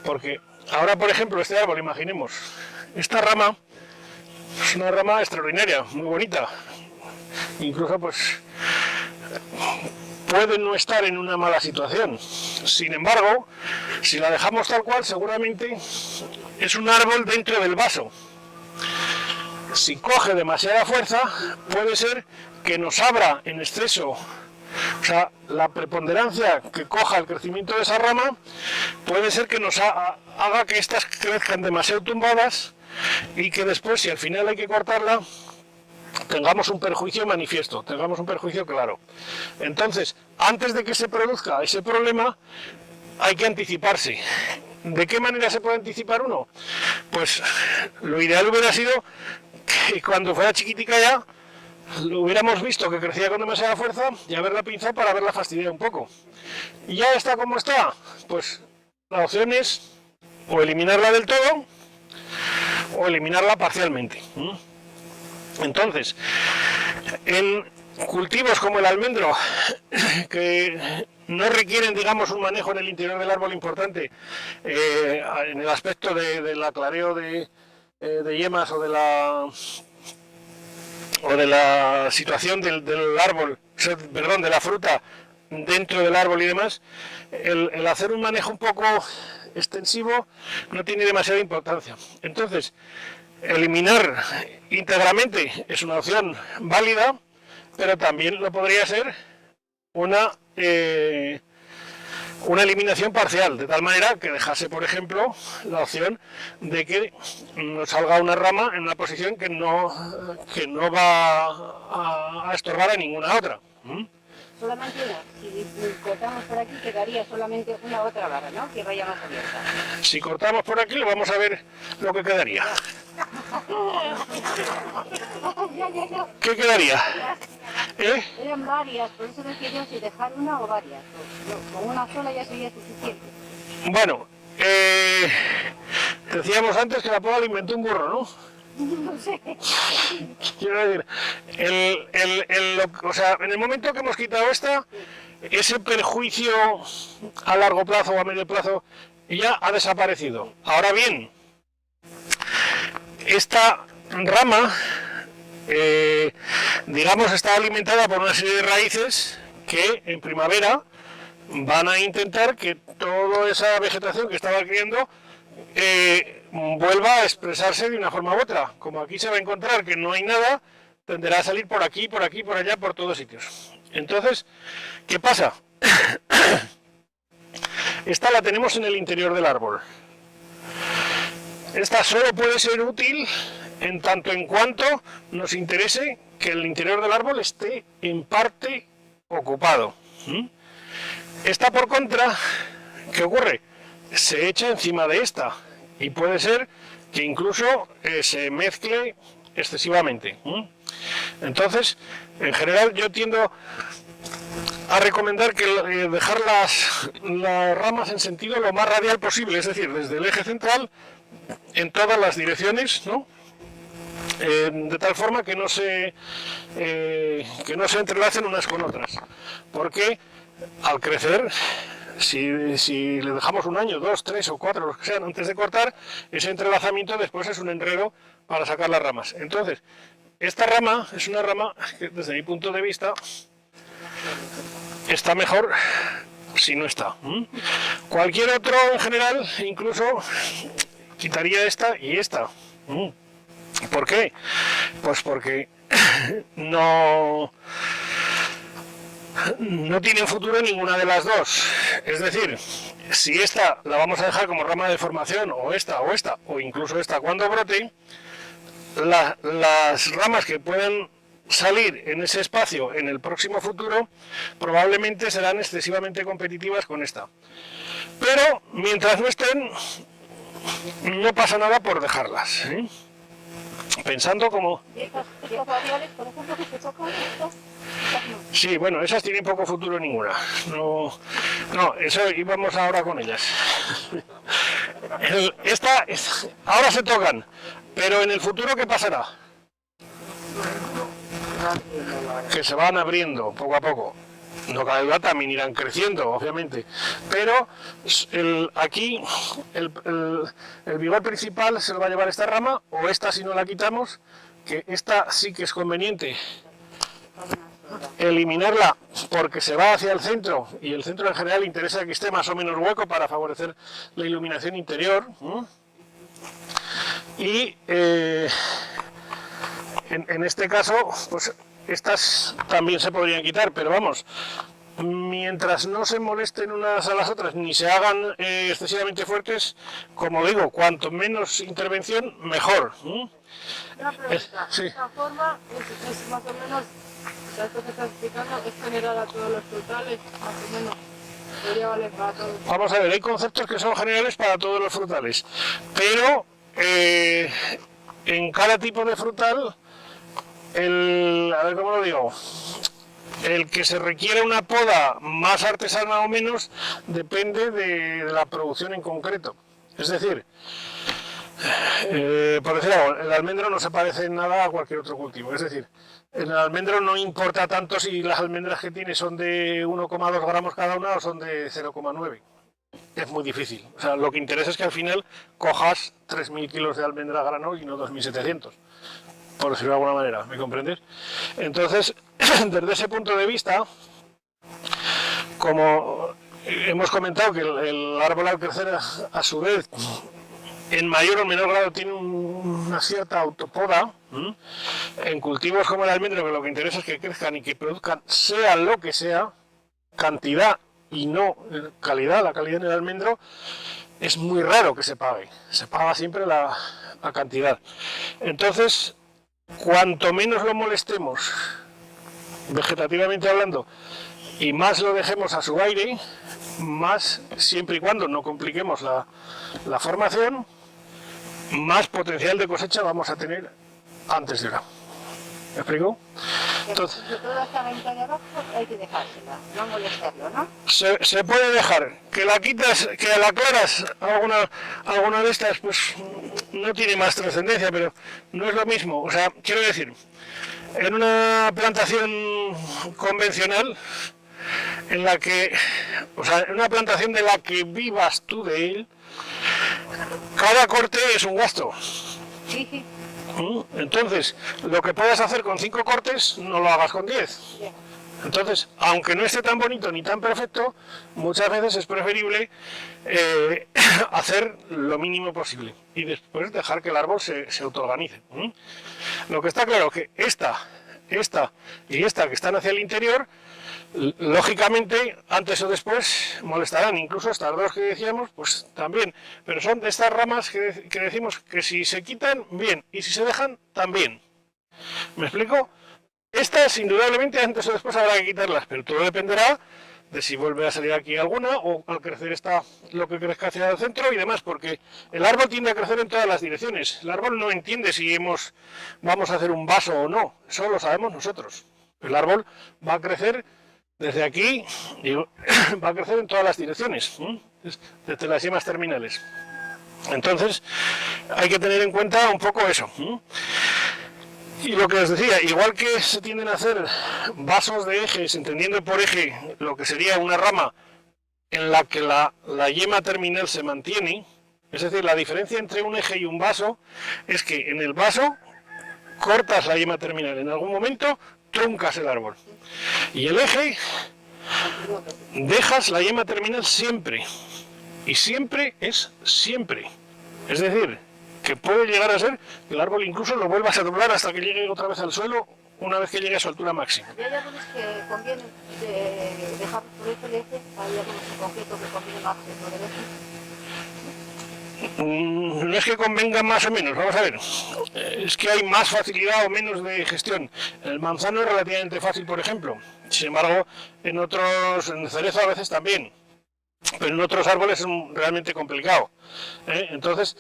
Porque ahora, por ejemplo, este árbol, imaginemos, esta rama es una rama extraordinaria, muy bonita. Incluso pues puede no estar en una mala situación. Sin embargo, si la dejamos tal cual, seguramente es un árbol dentro del vaso. Si coge demasiada fuerza, puede ser que nos abra en exceso. O sea, la preponderancia que coja el crecimiento de esa rama puede ser que nos haga que estas crezcan demasiado tumbadas y que después, si al final hay que cortarla, tengamos un perjuicio manifiesto, tengamos un perjuicio claro. Entonces, antes de que se produzca ese problema, hay que anticiparse. ¿De qué manera se puede anticipar uno? Pues lo ideal hubiera sido que cuando fuera chiquitica ya, lo hubiéramos visto que crecía con demasiada fuerza y haberla pinzado para haberla fastidiado un poco. Y ya está como está, pues la opción es o eliminarla del todo o eliminarla parcialmente. Entonces, en cultivos como el almendro, que no requieren, digamos, un manejo en el interior del árbol importante, en el aspecto del aclareo de yemas o de la situación del árbol, perdón, de la fruta dentro del árbol y demás, el hacer un manejo un poco extensivo no tiene demasiada importancia. Entonces, eliminar íntegramente es una opción válida, pero también lo podría ser una eliminación parcial, de tal manera que dejase, por ejemplo, la opción de que nos salga una rama en una posición que no va a estorbar a ninguna otra. Solamente una. Si cortamos por aquí quedaría solamente una otra barra, ¿no? Que vaya más abierta. Si cortamos por aquí, lo vamos a ver lo que quedaría. ¿Qué quedaría? Eran varias, por eso decía yo si dejar una o varias. Con una sola ya sería suficiente. Bueno, decíamos antes que la poda la inventó un burro, ¿no? No sé. Quiero decir, o sea, en el momento que hemos quitado esta, ese perjuicio a largo plazo o a medio plazo ya ha desaparecido. Ahora bien, esta rama, digamos, está alimentada por una serie de raíces que en primavera van a intentar que toda esa vegetación que estaba creciendo vuelva a expresarse de una forma u otra. Como aquí se va a encontrar que no hay nada, tenderá a salir por aquí, por allá, por todos sitios. Entonces, ¿qué pasa? Esta la tenemos en el interior del árbol. Esta solo puede ser útil en tanto en cuanto nos interese que el interior del árbol esté en parte ocupado. Esta, por contra, ¿qué ocurre? Se echa encima de esta y puede ser que incluso se mezcle excesivamente. Entonces, en general, yo tiendo a recomendar que dejar las ramas en sentido lo más radial posible, es decir, desde el eje central en todas las direcciones, ¿no? De tal forma que no se entrelacen unas con otras, porque al crecer, si le dejamos 1 año, 2, 3 o 4, los que sean, antes de cortar, ese entrelazamiento después es un enredo para sacar las ramas. Entonces, esta rama es una rama que desde mi punto de vista está mejor si no está. Cualquier otro en general, incluso quitaría esta y esta. ¿Por qué? Pues porque no no tienen futuro ninguna de las dos. Es decir, si esta la vamos a dejar como rama de formación, o esta, o incluso esta cuando brote, las ramas que puedan salir en ese espacio en el próximo futuro probablemente serán excesivamente competitivas con esta. Pero mientras no estén, no pasa nada por dejarlas, ¿eh? Pensando como... ¿Y estas variables, por ejemplo, que se tocan? Sí, bueno, esas tienen poco futuro ninguna. No, eso íbamos ahora con ellas. Ahora se tocan, pero en el futuro, ¿qué pasará? Que se van abriendo poco a poco. No cabe duda, también irán creciendo, obviamente. Pero aquí el vigor principal se lo va a llevar esta rama, o esta si no la quitamos, que esta sí que es conveniente eliminarla porque se va hacia el centro, y el centro en general interesa que esté más o menos hueco para favorecer la iluminación interior. Y en este caso, pues estas también se podrían quitar, pero vamos, mientras no se molesten unas a las otras ni se hagan excesivamente fuertes, como digo, cuanto menos intervención, mejor. Una pregunta, Sí. esta forma es más o menos, o sea, esto que estás explicando es general a todos los frutales, más o menos, podría valer para todos. Vamos a ver, hay conceptos que son generales para todos los frutales, pero en cada tipo de frutal, a ver cómo lo digo, el que se requiere una poda más artesana o menos depende de la producción en concreto. Es decir, por decir algo, el almendro no se parece en nada a cualquier otro cultivo. Es decir, en el almendro no importa tanto si las almendras que tiene son de 1,2 gramos cada una o son de 0,9. Es muy difícil. O sea, lo que interesa es que al final cojas 3.000 kilos de almendra a grano y no 2.700. Por decirlo de alguna manera, ¿me comprendes? Entonces, desde ese punto de vista, como hemos comentado que el árbol al crecer a su vez en mayor o menor grado tiene una cierta autopoda, en cultivos como el almendro, que lo que interesa es que crezcan y que produzcan sea lo que sea, cantidad y no calidad. La calidad en el almendro es muy raro que se pague siempre la cantidad. Entonces, cuanto menos lo molestemos, vegetativamente hablando, y más lo dejemos a su aire, más, siempre y cuando no compliquemos la formación, más potencial de cosecha vamos a tener antes de ahora. ¿Me explico? Entonces, toda esta venta de abajo hay que dejársela, no molestarlo, ¿no? Se puede dejar, que la quitas, que la aclaras, alguna de estas, pues no tiene más trascendencia, pero no es lo mismo. O sea, quiero decir, en una plantación convencional, en una plantación de la que vivas tú de él, cada corte es un gasto. Sí. Entonces, lo que puedas hacer con 5 cortes, no lo hagas con 10. Entonces, aunque no esté tan bonito ni tan perfecto, muchas veces es preferible hacer lo mínimo posible y después dejar que el árbol se autoorganice. Lo que está claro que esta y esta que están hacia el interior, lógicamente, antes o después molestarán, incluso estas dos que decíamos, pues también, pero son de estas ramas que decimos que si se quitan, bien, y si se dejan, también. ¿Me explico? Estas, indudablemente, antes o después habrá que quitarlas, pero todo dependerá de si vuelve a salir aquí alguna, o al crecer esta, lo que crezca hacia el centro y demás, porque el árbol tiende a crecer en todas las direcciones. El árbol no entiende si vamos a hacer un vaso o no, eso lo sabemos nosotros. El árbol va a crecer desde aquí, va a crecer en todas las direcciones, desde las yemas terminales. Entonces, hay que tener en cuenta un poco eso. Y lo que os decía, igual que se tienden a hacer vasos de ejes, entendiendo por eje lo que sería una rama en la que la yema terminal se mantiene, es decir, la diferencia entre un eje y un vaso es que en el vaso cortas la yema terminal, en algún momento truncas el árbol. Y el eje, dejas la yema terminal siempre. Y siempre es siempre. Es decir, que puede llegar a ser que el árbol incluso lo vuelvas a doblar hasta que llegue otra vez al suelo una vez que llegue a su altura máxima. Y hay árboles que conviene dejar por eso de eje, hay árboles en concreto que conviene más eso de eje. No es que convenga más o menos, vamos a ver, es que hay más facilidad o menos de gestión. El manzano es relativamente fácil, por ejemplo, sin embargo, en el cerezo a veces también, pero en otros árboles es realmente complicado. Entonces,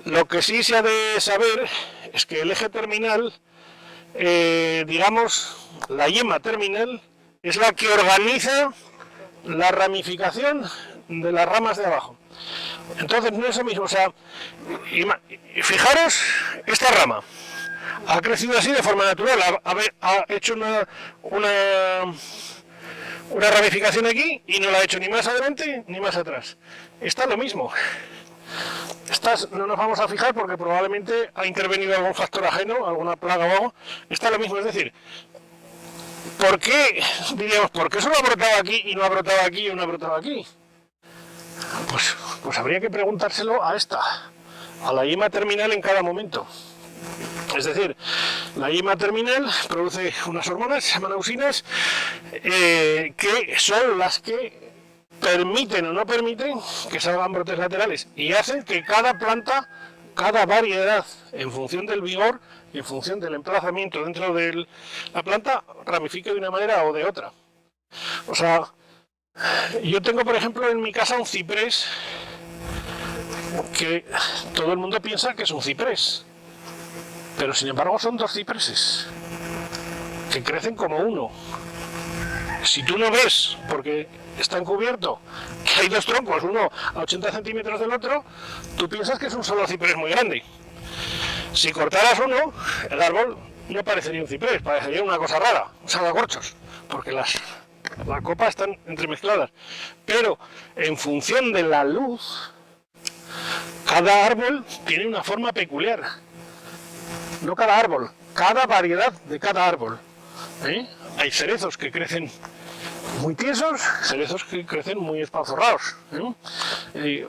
lo que sí se ha de saber es que el eje terminal, digamos, la yema terminal, es la que organiza la ramificación de las ramas de abajo. Entonces no es lo mismo, o sea, fijaros, esta rama ha crecido así de forma natural, ha hecho una ramificación aquí y no la ha hecho ni más adelante ni más atrás. Está lo mismo. Estas no nos vamos a fijar porque probablemente ha intervenido algún factor ajeno, alguna plaga o algo. Está lo mismo, es decir, ¿por qué, diríamos, por qué solo ha brotado aquí y no ha brotado aquí y no ha brotado aquí? Pues habría que preguntárselo a la yema terminal en cada momento. Es decir, la yema terminal produce unas hormonas, se llaman auxinas, que son las que permiten o no permiten que salgan brotes laterales y hacen que cada planta, cada variedad, en función del vigor y en función del emplazamiento dentro de la planta, ramifique de una manera o de otra. O sea, yo tengo, por ejemplo, en mi casa un ciprés que todo el mundo piensa que es un ciprés, pero sin embargo son dos cipreses que crecen como uno. Si tú no ves, porque está encubierto, que hay dos troncos, uno a 80 centímetros del otro, tú piensas que es un solo ciprés muy grande. Si cortaras uno, el árbol no parecería un ciprés, parecería una cosa rara, un salvacorchos, porque la copa están entremezcladas. Pero en función de la luz, cada árbol tiene una forma peculiar. No cada árbol, cada variedad de cada árbol. Hay cerezos que crecen muy tiesos, cerezos que crecen muy espanzorrados.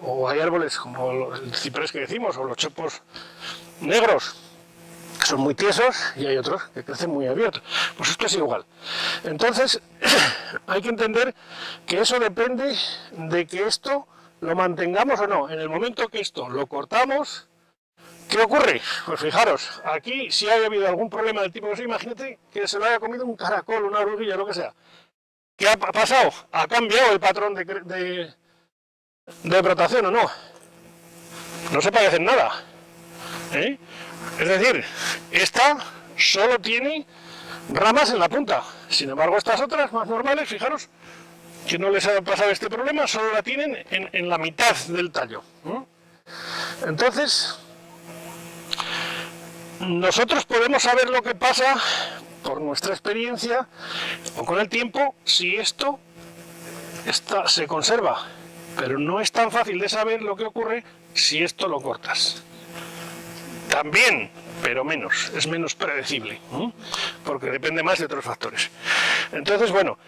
O hay árboles como el ciprés que decimos, o los chopos negros, que son muy tiesos, y hay otros que crecen muy abiertos. Pues esto es igual. Entonces, hay que entender que eso depende de que esto lo mantengamos o no. En el momento que esto lo cortamos, ¿qué ocurre? Pues fijaros, aquí si ha habido algún problema del tipo que imagínate que se lo haya comido un caracol, una oruguilla, lo que sea. ¿Qué ha pasado? ¿Ha cambiado el patrón de brotación o no? No se parece en nada. Es decir, esta solo tiene ramas en la punta. Sin embargo, estas otras más normales, fijaros, que no les ha pasado este problema, solo la tienen en la mitad del tallo. Entonces, nosotros podemos saber lo que pasa por nuestra experiencia o con el tiempo si esto se conserva, pero no es tan fácil de saber lo que ocurre si esto lo cortas. También, pero menos, es menos predecible, porque depende más de otros factores. Entonces, bueno,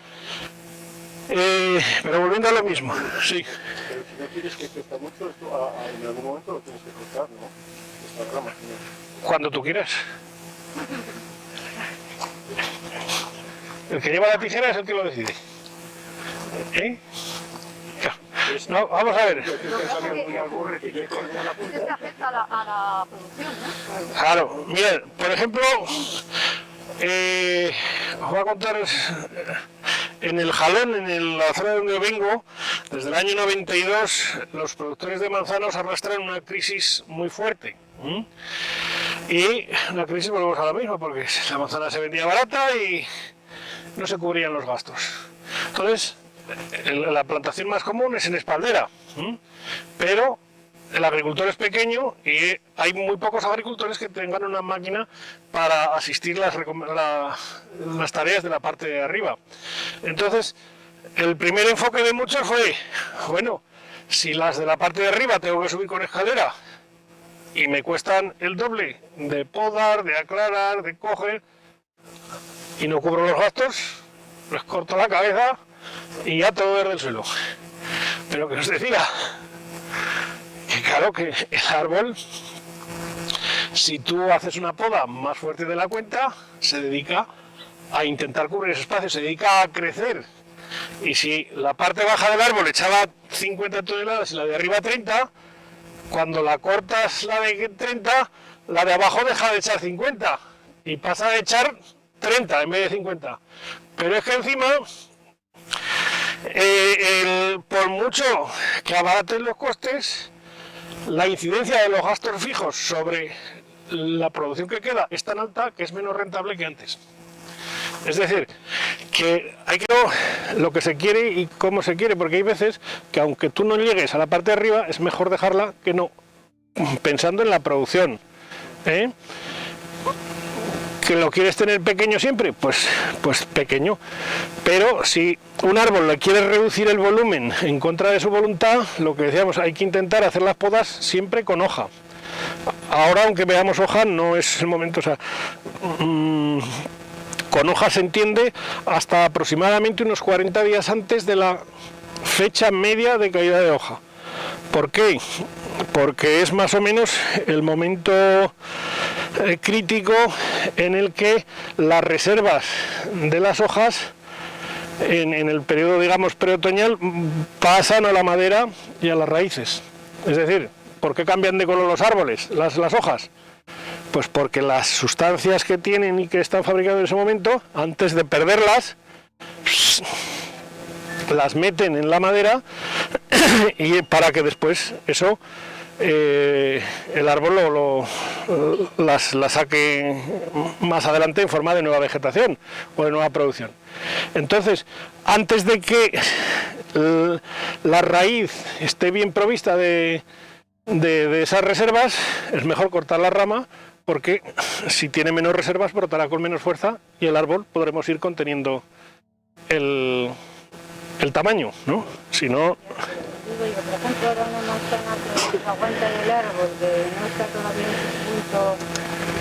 pero volviendo a lo mismo, sí. Pero si no quieres que crezca mucho, esto en algún momento lo tienes que cortar, ¿no? Estas ramas, ¿no? Cuando tú quieras. El que lleva la tijera es el que lo decide. No, vamos a ver. Es que afecta a la producción, ¿no? Claro, miren, por ejemplo, os voy a contar, en el Jalón, en la zona de donde vengo, desde el año 92, los productores de manzanos arrastran una crisis muy fuerte. Y una crisis, volvemos a lo mismo, porque la manzana se vendía barata y no se cubrían los gastos. Entonces, la plantación más común es en espaldera, pero el agricultor es pequeño y hay muy pocos agricultores que tengan una máquina para asistir las tareas de la parte de arriba. Entonces, el primer enfoque de muchos fue, bueno, si las de la parte de arriba tengo que subir con escalera y me cuestan el doble de podar, de aclarar, de coger, y no cubro los gastos, les corto la cabeza y ya todo desde el suelo. Pero que os decía que claro que el árbol, si tú haces una poda más fuerte de la cuenta, se dedica a intentar cubrir ese espacio, se dedica a crecer. Y si la parte baja del árbol echaba 50 toneladas y la de arriba 30, cuando la cortas la de 30, la de abajo deja de echar 50 y pasa a echar 30 en vez de 50. Pero es que encima, por mucho que abaraten los costes, la incidencia de los gastos fijos sobre la producción que queda es tan alta que es menos rentable que antes. Es decir, que hay que ver lo que se quiere y cómo se quiere, porque hay veces que aunque tú no llegues a la parte de arriba, es mejor dejarla que no, pensando en la producción. ¿Que lo quieres tener pequeño siempre? Pues pequeño. Pero si un árbol le quiere reducir el volumen en contra de su voluntad, lo que decíamos, hay que intentar hacer las podas siempre con hoja. Ahora, aunque veamos hoja, no es el momento, o sea, con hoja se entiende hasta aproximadamente unos 40 días antes de la fecha media de caída de hoja. ¿Por qué? Porque es más o menos el momento crítico en el que las reservas de las hojas en el periodo, digamos, preotoñal pasan a la madera y a las raíces. Es decir, ¿por qué cambian de color los árboles, las hojas? Pues porque las sustancias que tienen y que están fabricadas en ese momento, antes de perderlas, las meten en la madera y para que después eso el árbol las saque más adelante en forma de nueva vegetación o de nueva producción. Entonces, antes de que la raíz esté bien provista de esas reservas, es mejor cortar la rama, porque si tiene menos reservas brotará con menos fuerza y el árbol podremos ir conteniendo el tamaño, ¿no? Si no... Digo yo, por ejemplo, ahora una manzana que aguanta en el árbol, que no está todavía en su punto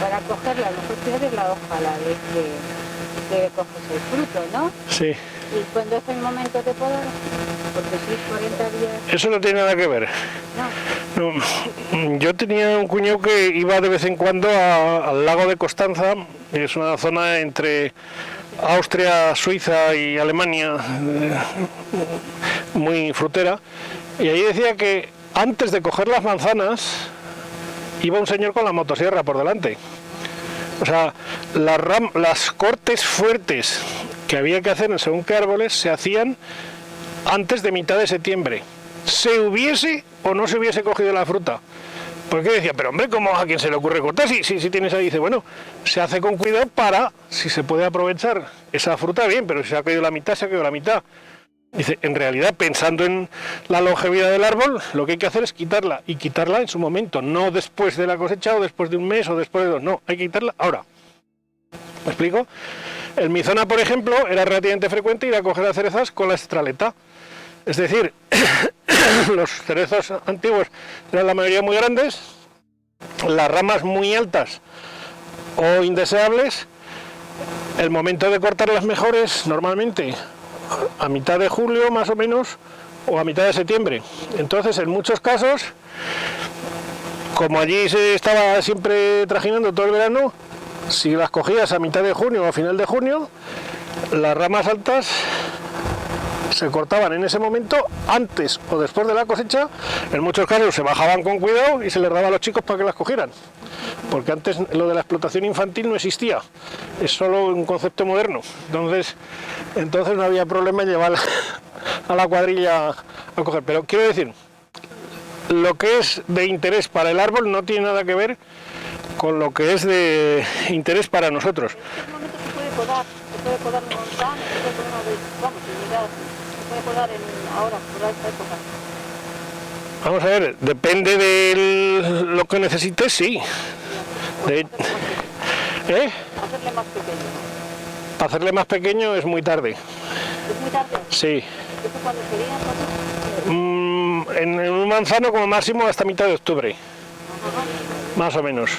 para cogerla, a lo mejor pierdes la hoja, la vez que coges el fruto, ¿no? Sí. ¿Y cuándo es el momento de podar? Porque si es 40 días... Eso no tiene nada que ver. No. Yo tenía un cuñado que iba de vez en cuando al lago de Constanza, es una zona entre Austria, Suiza y Alemania, muy frutera, y allí decía que antes de coger las manzanas iba un señor con la motosierra por delante. O sea, las cortes fuertes que había que hacer en según qué árboles se hacían antes de mitad de septiembre, se hubiese o no se hubiese cogido la fruta. Porque decía, pero hombre, ¿cómo a quién se le ocurre cortar? Si tienes ahí, dice, bueno, se hace con cuidado para, si se puede aprovechar esa fruta, bien, pero si se ha caído la mitad, se ha caído la mitad. Dice, en realidad, pensando en la longevidad del árbol, lo que hay que hacer es quitarla, y quitarla en su momento, no después de la cosecha, o después de un mes, o después de 2, no, hay que quitarla ahora. ¿Me explico? En mi zona, por ejemplo, era relativamente frecuente ir a coger las cerezas con la estraleta. Es decir, los cerezos antiguos eran la mayoría muy grandes, las ramas muy altas o indeseables. El momento de cortar las mejores, normalmente a mitad de julio más o menos, o a mitad de septiembre. Entonces, en muchos casos, como allí se estaba siempre trajinando todo el verano, si las cogías a mitad de junio o a final de junio, las ramas altas se cortaban en ese momento, antes o después de la cosecha. En muchos casos se bajaban con cuidado y se les daba a los chicos para que las cogieran, porque antes lo de la explotación infantil no existía, es solo un concepto moderno. Entonces no había problema en llevar a la cuadrilla a coger. Pero quiero decir, lo que es de interés para el árbol no tiene nada que ver con lo que es de interés para nosotros. ¿En qué momento se puede podar? ¿Se puede podar en montaña? ¿Se puede podar ahora, por esta época? Vamos a ver, depende de lo que necesites, sí. Hacerle más pequeño. Para hacerle más pequeño es muy tarde. ¿Es muy tarde? Sí. ¿Eso cuándo sería? En un manzano como máximo hasta mitad de octubre. Ajá. Más o menos.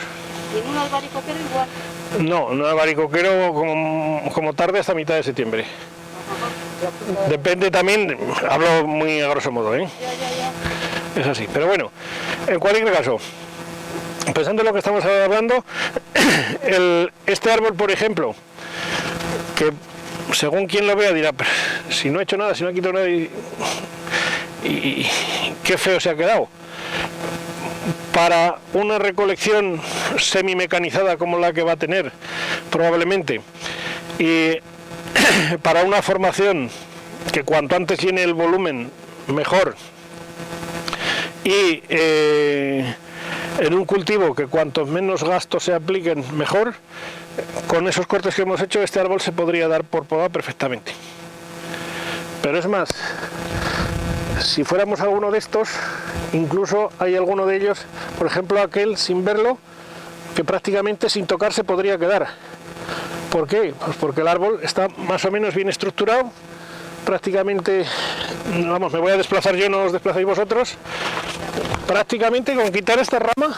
¿Y en un albaricoquero igual? No, en un albaricoquero como tarde hasta mitad de septiembre. Ajá. Depende también, hablo muy a grosso modo, ¿eh? Ya. Es así, pero bueno, en cualquier caso, pensando en lo que estamos hablando, este árbol, por ejemplo, que según quien lo vea dirá, pero si no he hecho nada, si no he quitado nada y qué feo se ha quedado. Para una recolección semimecanizada como la que va a tener probablemente, y para una formación que cuanto antes llene el volumen mejor, y en un cultivo que cuantos menos gastos se apliquen mejor, con esos cortes que hemos hecho este árbol se podría dar por poda perfectamente. Pero es más, si fuéramos alguno de estos, incluso hay alguno de ellos, por ejemplo aquel sin verlo, que prácticamente sin tocar se podría quedar. ¿Por qué? Pues porque el árbol está más o menos bien estructurado, prácticamente, vamos, me voy a desplazar yo, no os desplazáis vosotros, prácticamente con quitar esta rama,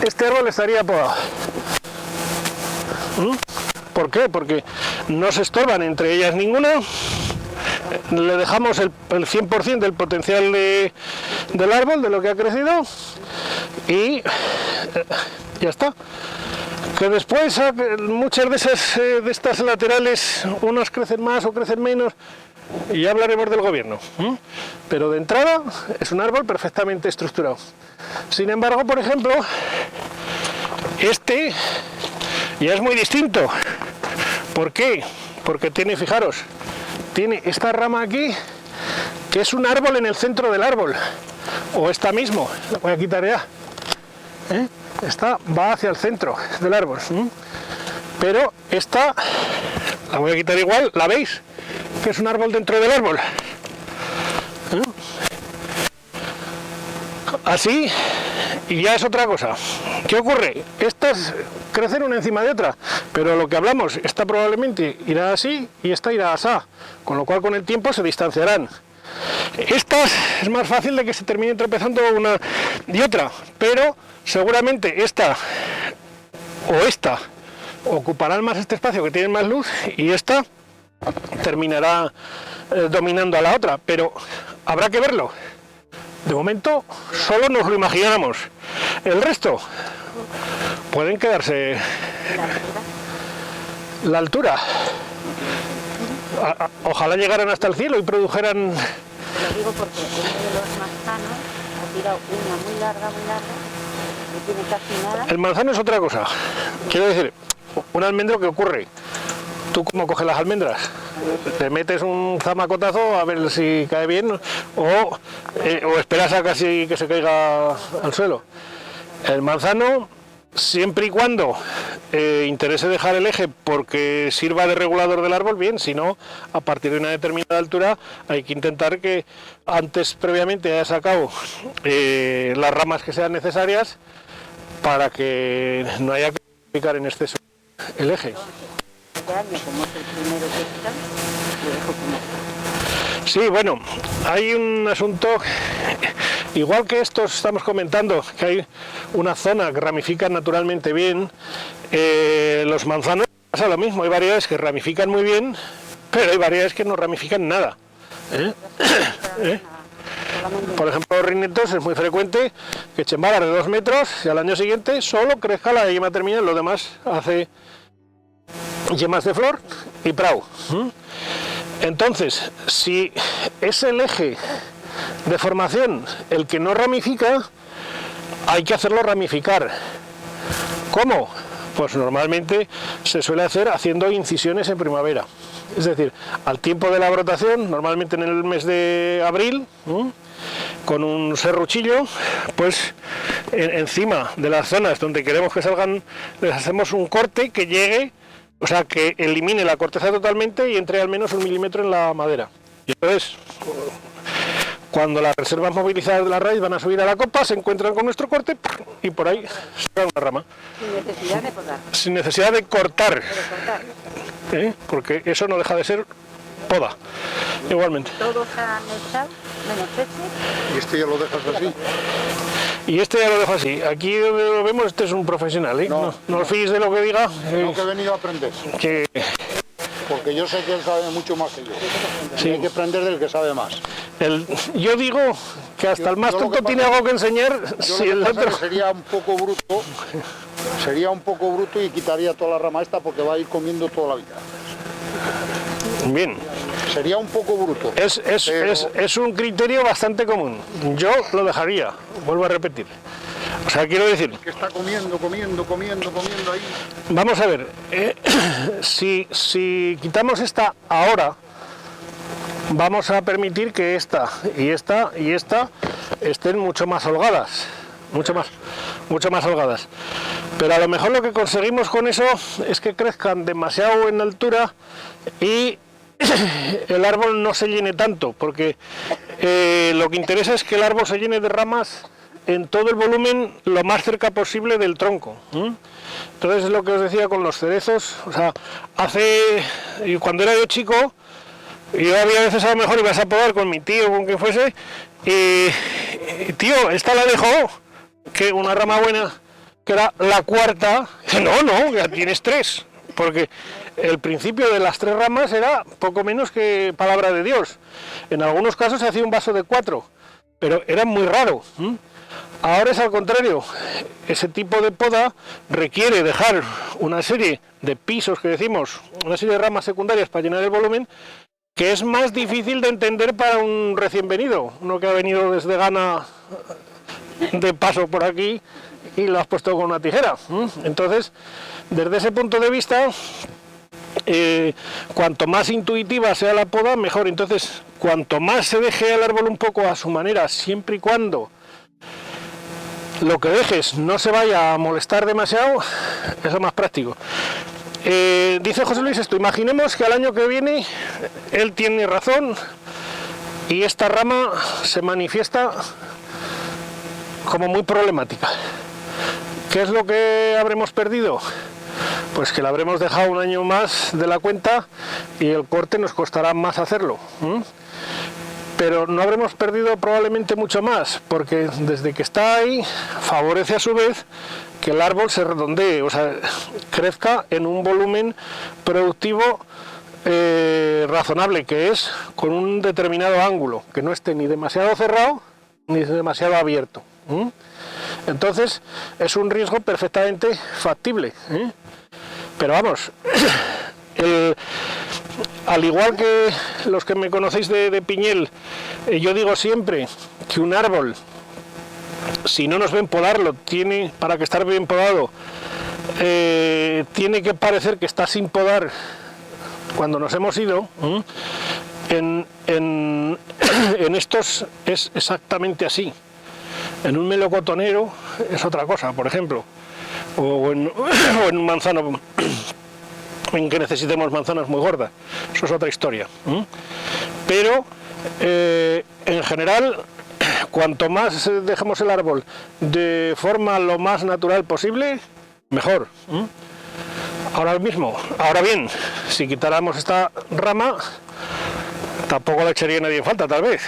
este árbol estaría podado. ¿Por qué? Porque no se estorban entre ellas ninguna, le dejamos el 100% del potencial del árbol, de lo que ha crecido, y ya está. Que después muchas de estas laterales, unas crecen más o crecen menos, y ya hablaremos del gobierno, pero de entrada es un árbol perfectamente estructurado. Sin embargo, por ejemplo, este ya es muy distinto. ¿Por qué? Porque tiene, fijaros, tiene esta rama aquí, que es un árbol en el centro del árbol, o esta mismo, la voy a quitar ya, esta va hacia el centro del árbol, pero esta la voy a quitar igual, ¿la veis? Que es un árbol dentro del árbol. Así, y ya es otra cosa. ¿Qué ocurre? Estas crecen una encima de otra, pero lo que hablamos, esta probablemente irá así y esta irá así, con lo cual con el tiempo se distanciarán. Estas es más fácil de que se terminen tropezando una y otra, pero seguramente esta o esta ocuparán más este espacio que tienen más luz, y esta terminará dominando a la otra, pero habrá que verlo. De momento solo nos lo imaginamos. El resto pueden quedarse la altura. Ojalá llegaran hasta el cielo y produjeran. Lo digo porque uno de los manzanos ha tirado una muy larga, no tiene casi nada. El manzano es otra cosa. Quiero decir, un almendro, ¿qué ocurre? ¿Tú cómo coges las almendras? Te metes un zamacotazo a ver si cae bien, o esperas a casi que se caiga al suelo. El manzano, siempre y cuando interese dejar el eje porque sirva de regulador del árbol, bien, si no, a partir de una determinada altura hay que intentar que antes previamente haya sacado las ramas que sean necesarias para que no haya que picar en exceso el eje. Como es el primero que está, lo dejo como está. Sí, bueno, hay un asunto, igual que estos estamos comentando, que hay una zona que ramifica naturalmente bien, los manzanos pasa lo mismo, hay variedades que ramifican muy bien, pero hay variedades que no ramifican nada. Por ejemplo, los rinetos es muy frecuente que echen balas de 2 metros y al año siguiente solo crezca la yema terminal, lo demás hace yemas de flor y prau. Entonces, si es el eje de formación el que no ramifica, hay que hacerlo ramificar. ¿Cómo? Pues normalmente se suele hacer haciendo incisiones en primavera. Es decir, al tiempo de la brotación, normalmente en el mes de abril, con un serruchillo, pues encima de las zonas donde queremos que salgan, les hacemos un corte que llegue, o sea, que elimine la corteza totalmente y entre al menos 1 milímetro en la madera. Y entonces, cuando las reservas movilizadas de la raíz van a subir a la copa, se encuentran con nuestro corte y por ahí sacan una rama. Sin necesidad de podar. Sin necesidad de cortar. Porque eso no deja de ser poda, igualmente. Todos han echado, menos este. ¿Y este ya lo dejas así? Y este ya lo dejo así. Aquí donde lo vemos, este es un profesional, ¿eh? No os fiéis de lo que diga. No, que he venido a aprender. Que... Porque yo sé que él sabe mucho más que yo. Sí. Hay que aprender del que sabe más. Yo digo que hasta el más tonto tiene algo que enseñar. Yo Si el lo que pasa otro... es que sería un poco bruto Sería un poco bruto y quitaría toda la rama esta porque va a ir comiendo toda la vida. Bien. Sería un poco bruto. Es un criterio bastante común. Yo lo dejaría, vuelvo a repetir. O sea, quiero decir... Que está comiendo ahí. Vamos a ver, si quitamos esta ahora, vamos a permitir que esta y esta y esta estén mucho más holgadas. Mucho más holgadas. Pero a lo mejor lo que conseguimos con eso es que crezcan demasiado en altura y el árbol no se llene tanto, porque lo que interesa es que el árbol se llene de ramas en todo el volumen lo más cerca posible del tronco. Entonces es lo que os decía con los cerezos. O sea, cuando era yo chico, yo había veces a lo mejor ibas a podar con mi tío o con quien fuese, y tío, esta la dejó, que una rama buena, que era la cuarta, no, ya tienes 3, porque el principio de las 3 ramas era poco menos que palabra de Dios. En algunos casos se hacía un vaso de 4, pero era muy raro. Ahora es al contrario, ese tipo de poda requiere dejar una serie de pisos, que decimos, una serie de ramas secundarias para llenar el volumen, que es más difícil de entender para un recién venido, uno que ha venido desde Ghana de paso por aquí y lo has puesto con una tijera. Entonces, desde ese punto de vista, cuanto más intuitiva sea la poda, mejor. Entonces, cuanto más se deje al árbol un poco a su manera, siempre y cuando lo que dejes no se vaya a molestar demasiado, eso es más práctico. Dice José Luis esto: imaginemos que al año que viene él tiene razón y esta rama se manifiesta como muy problemática. ¿Qué es lo que habremos perdido? Pues que la habremos dejado un año más de la cuenta y el corte nos costará más hacerlo. Pero no habremos perdido probablemente mucho más, porque desde que está ahí favorece a su vez que el árbol se redondee, o sea, crezca en un volumen productivo razonable, que es con un determinado ángulo, que no esté ni demasiado cerrado ni demasiado abierto. Entonces es un riesgo perfectamente factible. Pero vamos, al igual que los que me conocéis de Piñel, yo digo siempre que un árbol, si no nos ven podarlo, para que estar bien podado, tiene que parecer que está sin podar cuando nos hemos ido. En estos es exactamente así. En un melocotonero es otra cosa, por ejemplo, o en un manzano en que necesitemos manzanas muy gordas, eso es otra historia. Pero en general, cuanto más dejemos el árbol de forma lo más natural posible, mejor. Ahora bien, si quitáramos esta rama, tampoco la echaría nadie en falta, tal vez.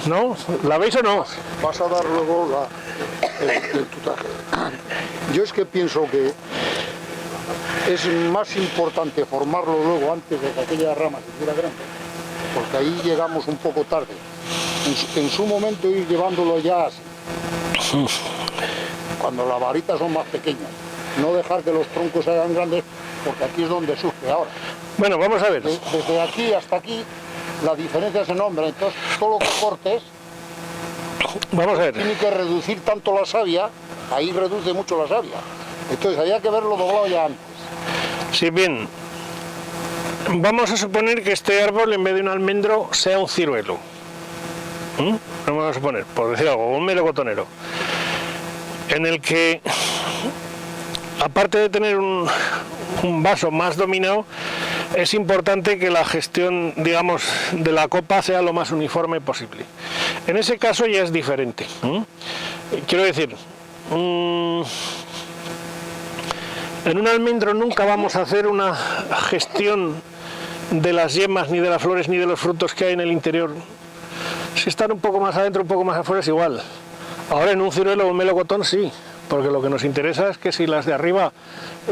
¿No? ¿La veis o no? Vas a dar luego el tutaje. Yo es que pienso que es más importante formarlo luego antes de que aquella rama se hiciera grande, porque ahí llegamos un poco tarde. En su momento ir llevándolo ya así, cuando las varitas son más pequeñas. No dejar que los troncos se hagan grandes, porque aquí es donde sufre ahora. Bueno, vamos a ver. Desde aquí hasta aquí, la diferencia es enorme. Entonces, todo lo que cortes, vamos a ver. Tiene que reducir tanto la savia, ahí reduce mucho la savia. Entonces, había que verlo doblado ya antes. Sí, bien. Vamos a suponer que este árbol, en vez de un almendro, sea un ciruelo. Vamos a suponer, por decir algo, un melocotonero, en el que, aparte de tener un vaso más dominado, es importante que la gestión, digamos, de la copa sea lo más uniforme posible. En ese caso ya es diferente. Quiero decir, en un almendro nunca vamos a hacer una gestión de las yemas, ni de las flores, ni de los frutos que hay en el interior. Si están un poco más adentro, un poco más afuera, es igual. Ahora en un ciruelo o un melocotón sí, porque lo que nos interesa es que si las de arriba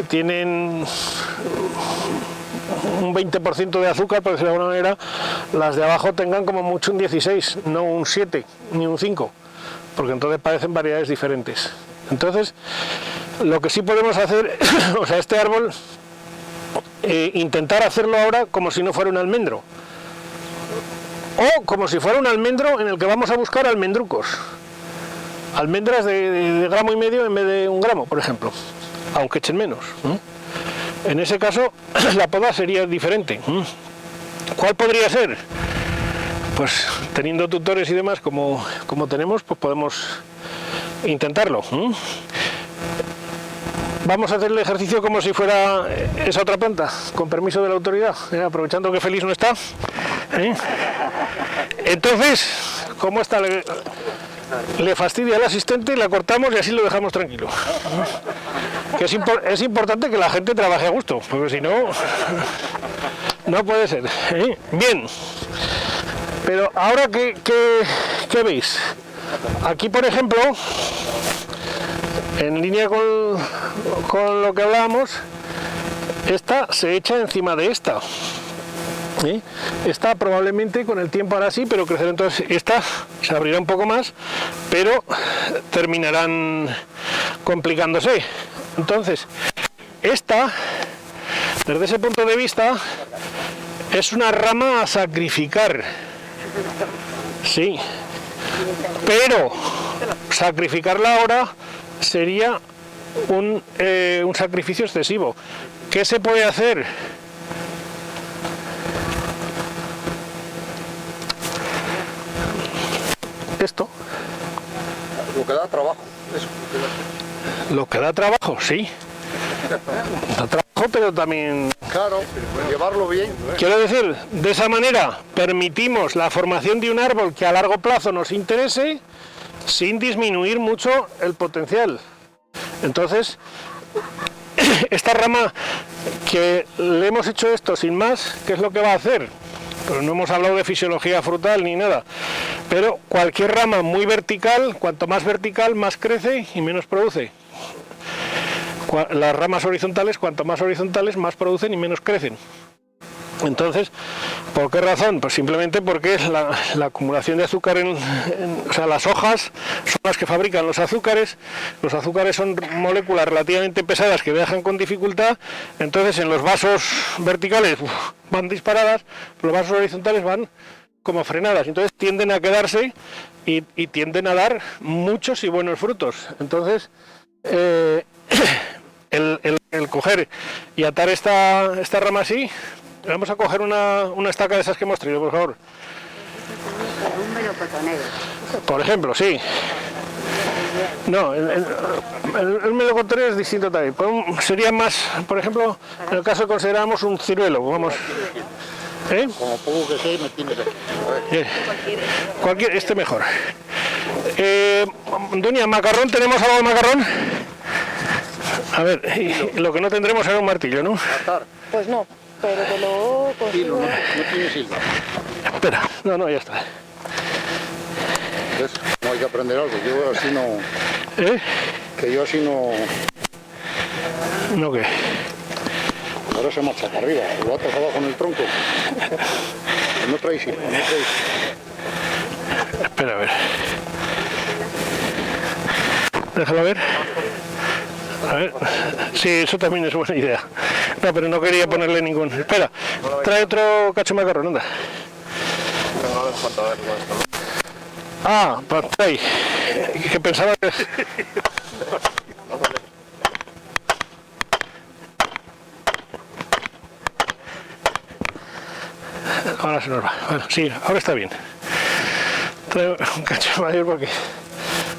tienen un 20% de azúcar, por decirlo de alguna manera, las de abajo tengan como mucho un 16, no un 7 ni un 5, porque entonces parecen variedades diferentes. Entonces, Lo que sí podemos hacer, o sea, este árbol, intentar hacerlo ahora como si no fuera un almendro. O como si fuera un almendro en el que vamos a buscar almendrucos. Almendras de gramo y medio en vez de 1 gramo, por ejemplo. Aunque echen menos. En ese caso, la poda sería diferente. ¿Cuál podría ser? Pues teniendo tutores y demás como tenemos, pues podemos intentarlo. Vamos a hacer el ejercicio como si fuera esa otra planta, con permiso de la autoridad, aprovechando que Félix no está. Entonces, como esta le fastidia al asistente, la cortamos y así lo dejamos tranquilo. Que es importante que la gente trabaje a gusto, porque si no, no puede ser. Bien, pero ahora, ¿qué veis? Aquí, por ejemplo, en línea con lo que hablábamos, esta se echa encima de esta. Esta probablemente con el tiempo hará así, pero crecerá, entonces esta se abrirá un poco más, pero terminarán complicándose. Entonces, esta, desde ese punto de vista, es una rama a sacrificar. Sí, pero sacrificarla ahora sería un sacrificio excesivo. ¿Qué se puede hacer? Esto. Lo que da trabajo. Eso. Lo que da trabajo, sí. Da trabajo, pero también... Claro, llevarlo bien. Quiero decir, de esa manera permitimos la formación de un árbol que a largo plazo nos interese sin disminuir mucho el potencial. Entonces, esta rama que le hemos hecho esto sin más, ¿qué es lo que va a hacer? Pero no hemos hablado de fisiología frutal ni nada. Pero cualquier rama muy vertical, cuanto más vertical, más crece y menos produce. Las ramas horizontales, cuanto más horizontales, más producen y menos crecen. Entonces, ¿por qué razón? Pues simplemente porque la acumulación de azúcar o sea, las hojas son las que fabrican los azúcares. Los azúcares son moléculas relativamente pesadas que viajan con dificultad. Entonces, en los vasos verticales van disparadas, los vasos horizontales van como frenadas. Entonces, tienden a quedarse y tienden a dar muchos y buenos frutos. Entonces, el coger y atar esta rama así. Vamos a coger una estaca de esas que hemos traído, por favor. Un melocotonero. Por ejemplo, sí. No, el melocotonero es distinto también. Sería más, por ejemplo, en el caso que consideramos un ciruelo. Vamos. Como poco que sé, me tiene que... Este mejor. Doña, ¿macarrón? ¿Tenemos algo de macarrón? A ver, y lo que no tendremos será un martillo, ¿no? Pues no, pero te lo consigo. No tiene silba. Espera, no, ya está. ¿Ves? No hay que aprender algo. Yo así no... Que yo así no... ¿No qué? Ahora se marcha para arriba. Lo atas abajo en el tronco. No traes silba, no traes. Espera, a ver. Déjalo ver. A ver, sí, eso también es buena idea. No, pero no quería ponerle ningún... Espera, trae otro cacho de macarrón, anda. Ah, pues ahí. Que pensaba que... Ahora se nos va. Bueno, sí, ahora está bien. Trae un cacho mayor porque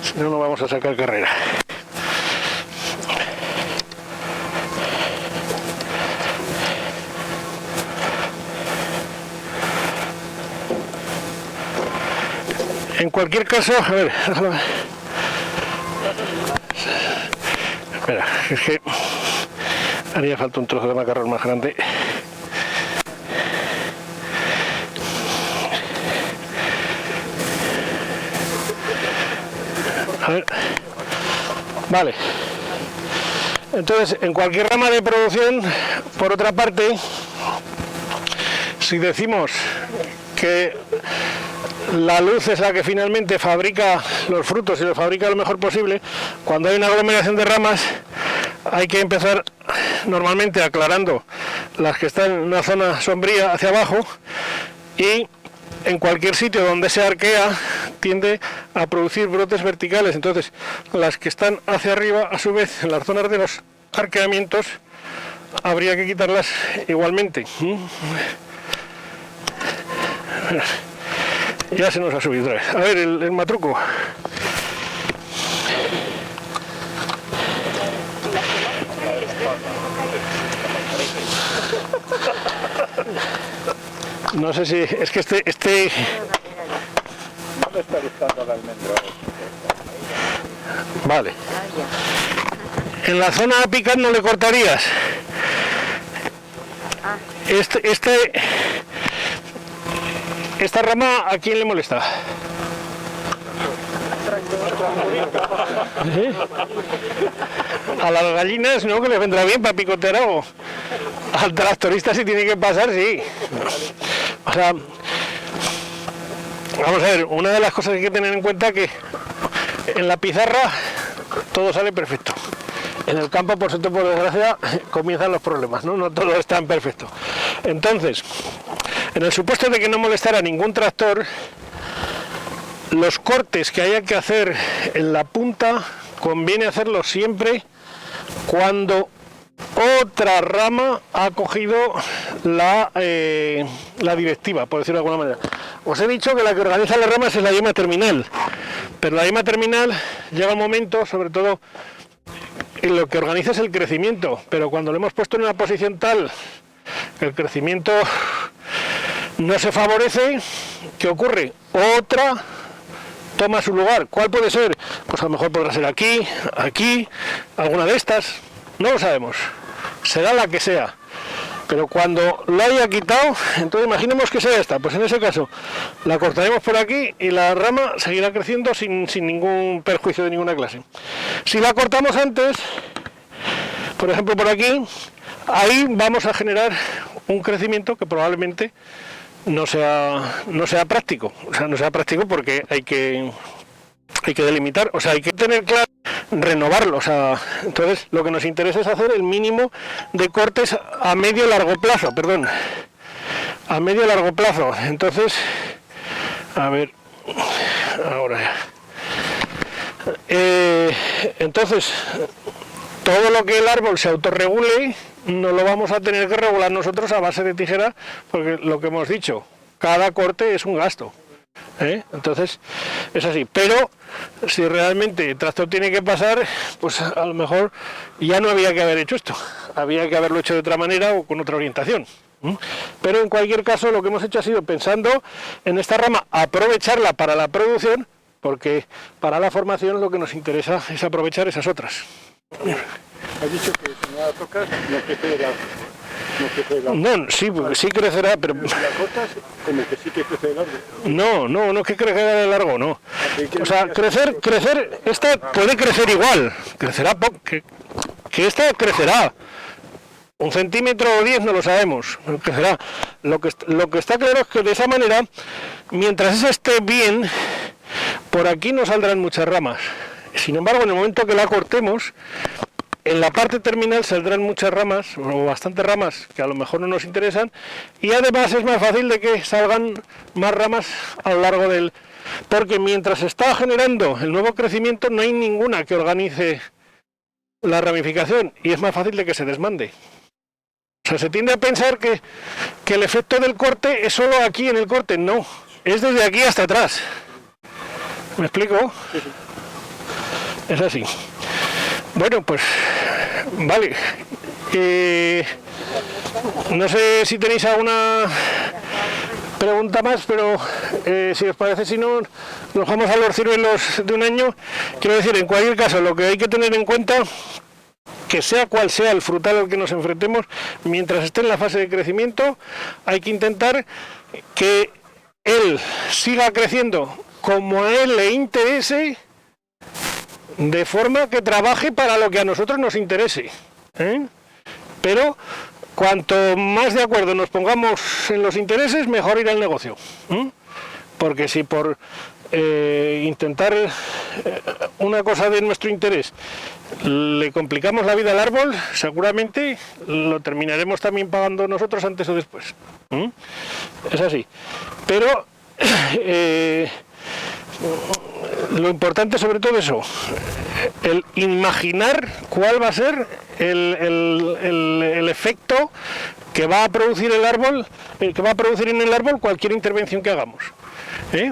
si no, no vamos a sacar carrera. En cualquier caso, a ver, déjalo ver. Espera, es que haría falta un trozo de macarrón más grande. A ver, vale. Entonces, en cualquier rama de producción, por otra parte, si decimos que la luz es la que finalmente fabrica los frutos y los fabrica lo mejor posible, cuando hay una aglomeración de ramas, hay que empezar normalmente aclarando las que están en una zona sombría hacia abajo, y en cualquier sitio donde se arquea tiende a producir brotes verticales. Entonces las que están hacia arriba, a su vez, en las zonas de los arqueamientos, habría que quitarlas igualmente. Ya se nos ha subido otra vez. A ver, el matruco. No sé si es que este... No me está gustando la almendra. Vale. En la zona apical no le cortarías. Esta rama, ¿a quién le molesta? ¿Sí? A las gallinas, ¿no? Que les vendrá bien para picotear algo. Al tractorista, si tiene que pasar, sí. O sea, vamos a ver, una de las cosas que hay que tener en cuenta es que en la pizarra todo sale perfecto. En el campo, por suerte, por desgracia, comienzan los problemas, ¿no? No todo es tan perfecto. Entonces, en el supuesto de que no molestara ningún tractor, los cortes que haya que hacer en la punta conviene hacerlos siempre cuando otra rama ha cogido la directiva, por decirlo de alguna manera. Os he dicho que la que organiza las ramas es la yema terminal, pero la yema terminal llega un momento, sobre todo, en lo que organiza es el crecimiento, pero cuando lo hemos puesto en una posición tal que el crecimiento no se favorece, ¿qué ocurre? Otra toma su lugar. ¿Cuál puede ser? Pues a lo mejor podrá ser aquí, aquí, alguna de estas, no lo sabemos, será la que sea, pero cuando lo haya quitado, entonces imaginemos que sea esta, pues en ese caso la cortaremos por aquí y la rama seguirá creciendo sin ningún perjuicio de ninguna clase. Si la cortamos antes, por ejemplo por aquí, ahí vamos a generar un crecimiento que probablemente no sea práctico, o sea, no sea práctico porque hay que delimitar, o sea, hay que tener claro renovarlo, o sea, entonces lo que nos interesa es hacer el mínimo de cortes a medio largo plazo, a medio largo plazo. Entonces, a ver, ahora ya. Entonces, todo lo que el árbol se autorregule no lo vamos a tener que regular nosotros a base de tijera, porque lo que hemos dicho, cada corte es un gasto. Entonces es así, pero si realmente el tractor tiene que pasar, pues a lo mejor ya no había que haber hecho esto, había que haberlo hecho de otra manera o con otra orientación. Pero en cualquier caso lo que hemos hecho ha sido, pensando en esta rama, aprovecharla para la producción, porque para la formación lo que nos interesa es aprovechar esas otras. Has dicho que si no la tocas, no crece el árbol. No, sí crecerá, pero... Si la cortas, como que sí que crece el árbol. No que crecerá de largo, no. O sea, crecer, esta puede crecer igual, crecerá poco, que esta crecerá. 1 centímetro o 10 no lo sabemos, crecerá. Lo que está claro es que de esa manera, mientras esa esté bien, por aquí no saldrán muchas ramas. Sin embargo, en el momento que la cortemos, en la parte terminal saldrán muchas ramas, o bastantes ramas, que a lo mejor no nos interesan, y además es más fácil de que salgan más ramas a lo largo del... Porque mientras se está generando el nuevo crecimiento, no hay ninguna que organice la ramificación, y es más fácil de que se desmande. O sea, se tiende a pensar que el efecto del corte es solo aquí en el corte. No, es desde aquí hasta atrás. ¿Me explico? Sí, sí. Es así. Bueno, pues vale. No sé si tenéis alguna pregunta más, pero si os parece, si no, nos vamos a los ciruelos de un año. Quiero decir, en cualquier caso, lo que hay que tener en cuenta, que sea cual sea el frutal al que nos enfrentemos, mientras esté en la fase de crecimiento, hay que intentar que él siga creciendo como a él le interese, de forma que trabaje para lo que a nosotros nos interese, Pero cuanto más de acuerdo nos pongamos en los intereses, mejor irá el negocio, porque si por intentar una cosa de nuestro interés, le complicamos la vida al árbol, seguramente lo terminaremos también pagando nosotros antes o después. Es así. Pero lo importante sobre todo eso, el imaginar cuál va a ser el efecto que va a producir el árbol, que va a producir en el árbol cualquier intervención que hagamos.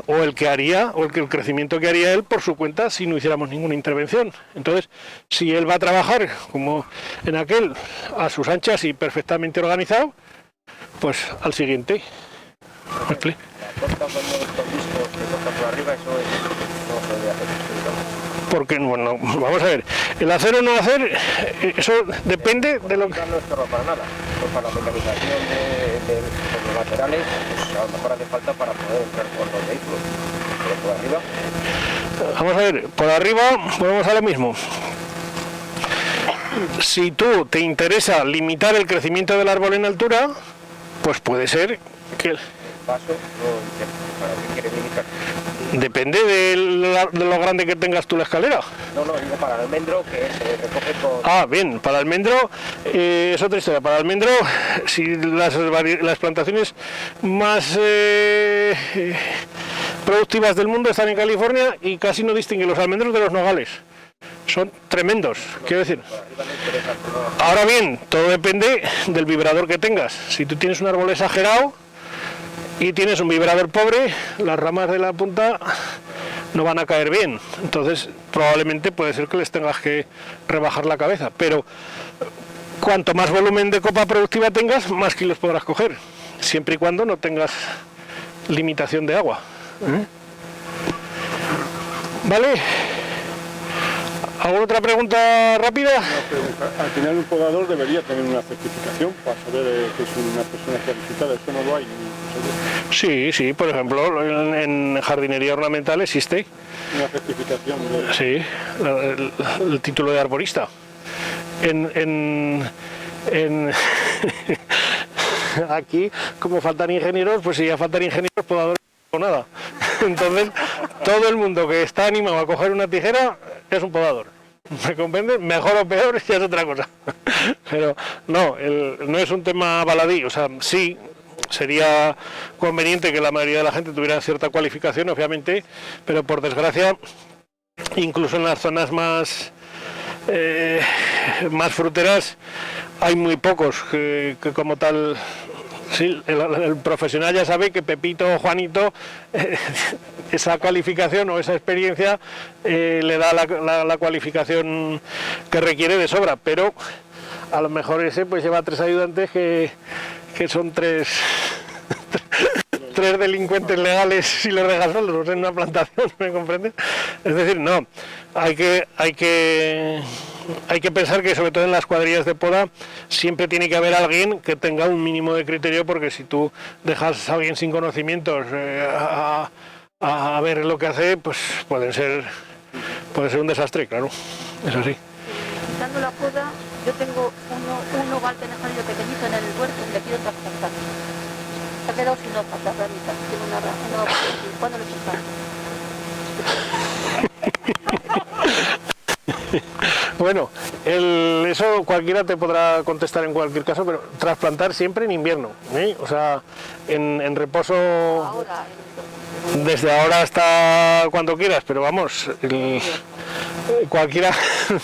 O el que haría, o el crecimiento que haría él por su cuenta si no hiciéramos ninguna intervención. Entonces, si él va a trabajar como en aquel, a sus anchas y perfectamente organizado, pues al siguiente. ¿Me explico? Porque, bueno, vamos a ver, el hacer o no hacer, eso depende de lo que... No estorba para nada, pues para la mecanización de los laterales, pues a lo mejor hace falta para poder entrar con los vehículos, pero por arriba... Vamos a ver, por arriba volvemos a lo mismo. Si tú te interesa limitar el crecimiento del árbol en altura, pues puede ser que... El paso, ¿para qué quieres limitar? Depende de lo grande que tengas tú la escalera. No, digo para el almendro que se recoge con... Ah, bien, para almendro es otra historia. Para almendro, si las plantaciones más productivas del mundo están en California y casi no distinguen los almendros de los nogales. Son tremendos, quiero decir. Ahora bien, todo depende del vibrador que tengas. Si tú tienes un árbol exagerado y tienes un vibrador pobre, las ramas de la punta no van a caer bien. Entonces, probablemente puede ser que les tengas que rebajar la cabeza. Pero cuanto más volumen de copa productiva tengas, más kilos podrás coger. Siempre y cuando no tengas limitación de agua. ¿Vale? ¿Alguna otra pregunta rápida? Al final un podador debería tener una certificación para saber que es una persona cualificada, eso no lo hay. Sí, por ejemplo, en jardinería ornamental existe. Una certificación de... Sí, el título de arborista. Aquí, como faltan ingenieros, pues si ya faltan ingenieros, podadores o nada. Entonces, todo el mundo que está animado a coger una tijera es un podador. ¿Me comprendes? Mejor o peor ya es otra cosa. Pero no, no es un tema baladí. O sea, sí, sería conveniente que la mayoría de la gente tuviera cierta cualificación, obviamente, pero por desgracia, incluso en las zonas más fruteras, hay muy pocos que como tal... Sí, el profesional ya sabe que Pepito o Juanito esa cualificación o esa experiencia le da la cualificación que requiere de sobra, pero a lo mejor ese pues lleva 3 ayudantes que son tres delincuentes legales si los dejas solos en una plantación, ¿me comprendes? Es decir, no, hay que pensar que sobre todo en las cuadrillas de poda siempre tiene que haber alguien que tenga un mínimo de criterio, porque si tú dejas a alguien sin conocimientos a ver lo que hace, pues puede ser un desastre, claro, es así. Dando la poda, yo tengo un nogal tenejadillo pequeñito en el huerto y le quiero trasplantar. Se ha quedado sin hojas las ramitas, tiene una hoja. ¿Cuándo le plantar? Bueno, eso cualquiera te podrá contestar en cualquier caso, pero trasplantar siempre en invierno, ¿eh? O sea, en reposo Ahora, desde ahora hasta cuando quieras, pero vamos, cualquiera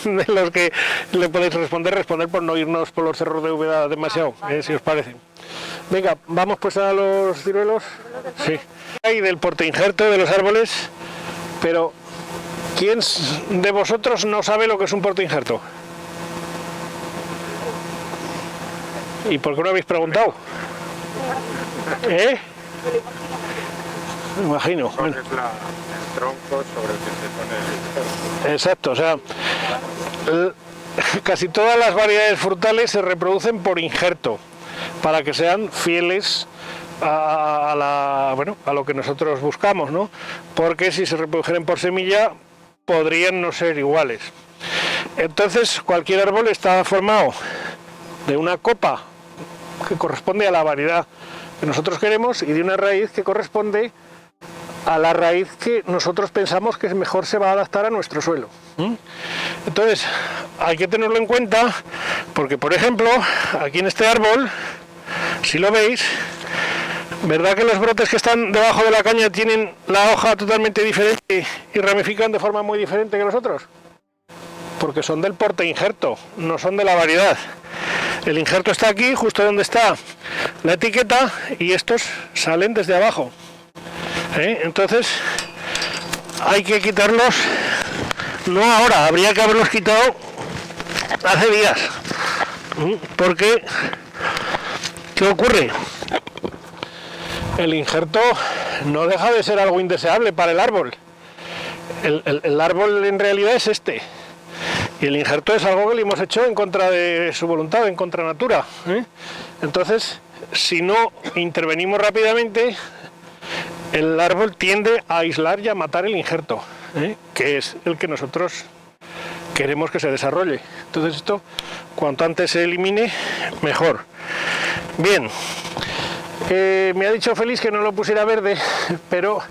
de los que le podéis responder por no irnos por los cerros de Úbeda demasiado, si os parece. Venga, vamos pues a los ciruelos. Sí. Hay del portainjerto de los árboles, pero ¿quién de vosotros no sabe lo que es un portainjerto? ¿Y por qué no habéis preguntado? Me imagino. Bueno. Es el tronco sobre el que se pone el... Exacto, o sea, casi todas las variedades frutales se reproducen por injerto, para que sean fieles a lo que nosotros buscamos, ¿no? Porque si se reprodujeran por semilla, podrían no ser iguales. Entonces, cualquier árbol está formado de una copa que corresponde a la variedad que nosotros queremos y de una raíz que corresponde a la raíz que nosotros pensamos que mejor se va a adaptar a nuestro suelo. Entonces, hay que tenerlo en cuenta, porque por ejemplo, aquí en este árbol, si lo veis, ¿verdad que los brotes que están debajo de la caña tienen la hoja totalmente diferente y ramifican de forma muy diferente que los otros? Porque son del porte injerto, no son de la variedad. El injerto está aquí, justo donde está la etiqueta, y estos salen desde abajo. Entonces, hay que quitarlos, no ahora, habría que haberlos quitado hace días. Porque, ¿qué ocurre? El injerto no deja de ser algo indeseable para el árbol. El árbol en realidad es este. Y el injerto es algo que le hemos hecho en contra de su voluntad, en contra natura. Entonces, si no intervenimos rápidamente, el árbol tiende a aislar y a matar el injerto, que es el que nosotros queremos que se desarrolle. Entonces esto, cuanto antes se elimine, mejor. Bien, me ha dicho Félix que no lo pusiera verde, pero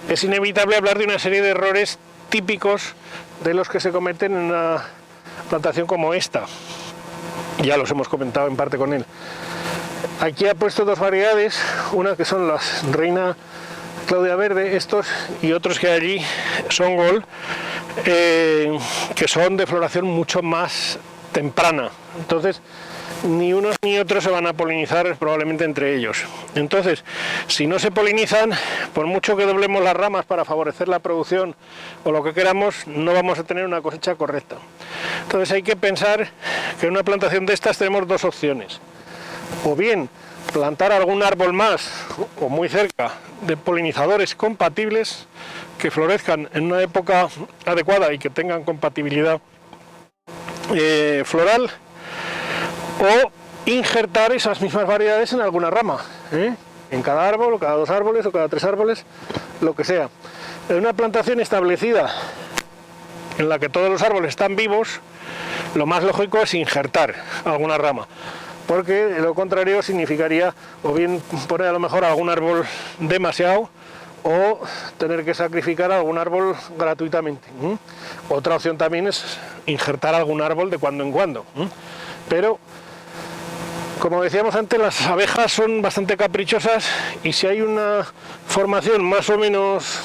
es inevitable hablar de una serie de errores típicos de los que se cometen en una plantación como esta. Ya los hemos comentado en parte con él. Aquí ha puesto dos variedades, una que son las Reina Claudia Verde, estos, y otros que allí son Gold, que son de floración mucho más temprana. Entonces, ni unos ni otros se van a polinizar probablemente entre ellos. Entonces, si no se polinizan, por mucho que doblemos las ramas para favorecer la producción o lo que queramos, no vamos a tener una cosecha correcta. Entonces hay que pensar que en una plantación de estas tenemos dos opciones. O bien plantar algún árbol más o muy cerca de polinizadores compatibles que florezcan en una época adecuada y que tengan compatibilidad floral, o injertar esas mismas variedades en alguna rama, en cada árbol, o cada 2 árboles, o cada 3 árboles, lo que sea. En una plantación establecida en la que todos los árboles están vivos, lo más lógico es injertar alguna rama, porque de lo contrario significaría o bien poner a lo mejor algún árbol demasiado, o tener que sacrificar algún árbol gratuitamente. Otra opción también es injertar algún árbol de cuando en cuando, pero como decíamos antes, las abejas son bastante caprichosas, y si hay una formación más o menos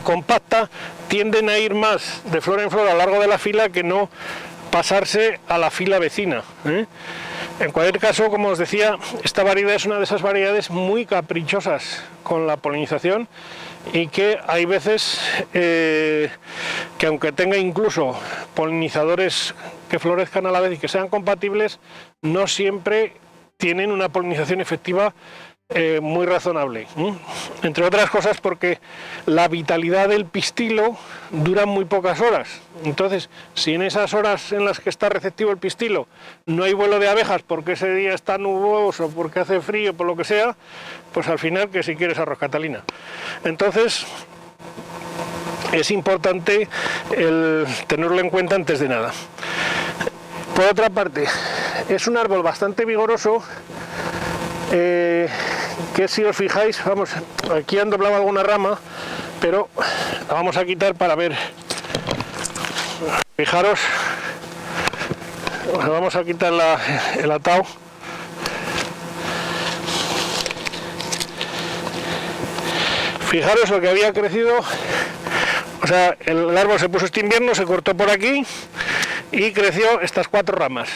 compacta, tienden a ir más de flor en flor a lo largo de la fila que no pasarse a la fila vecina. En cualquier caso, como os decía, esta variedad es una de esas variedades muy caprichosas con la polinización, y que hay veces que aunque tenga incluso polinizadores que florezcan a la vez y que sean compatibles, no siempre tienen una polinización efectiva muy razonable, entre otras cosas porque la vitalidad del pistilo dura muy pocas horas. Entonces, si en esas horas en las que está receptivo el pistilo no hay vuelo de abejas porque ese día está nuboso, porque hace frío, por lo que sea, pues al final que si quieres arroz Catalina. Entonces es importante el tenerlo en cuenta antes de nada. Por otra parte, es un árbol bastante vigoroso, que si os fijáis, vamos, aquí han doblado alguna rama, pero la vamos a quitar para ver. Fijaros, vamos a quitar el atao. Fijaros lo que había crecido, o sea, el árbol se puso este invierno, se cortó por aquí y creció estas 4 ramas.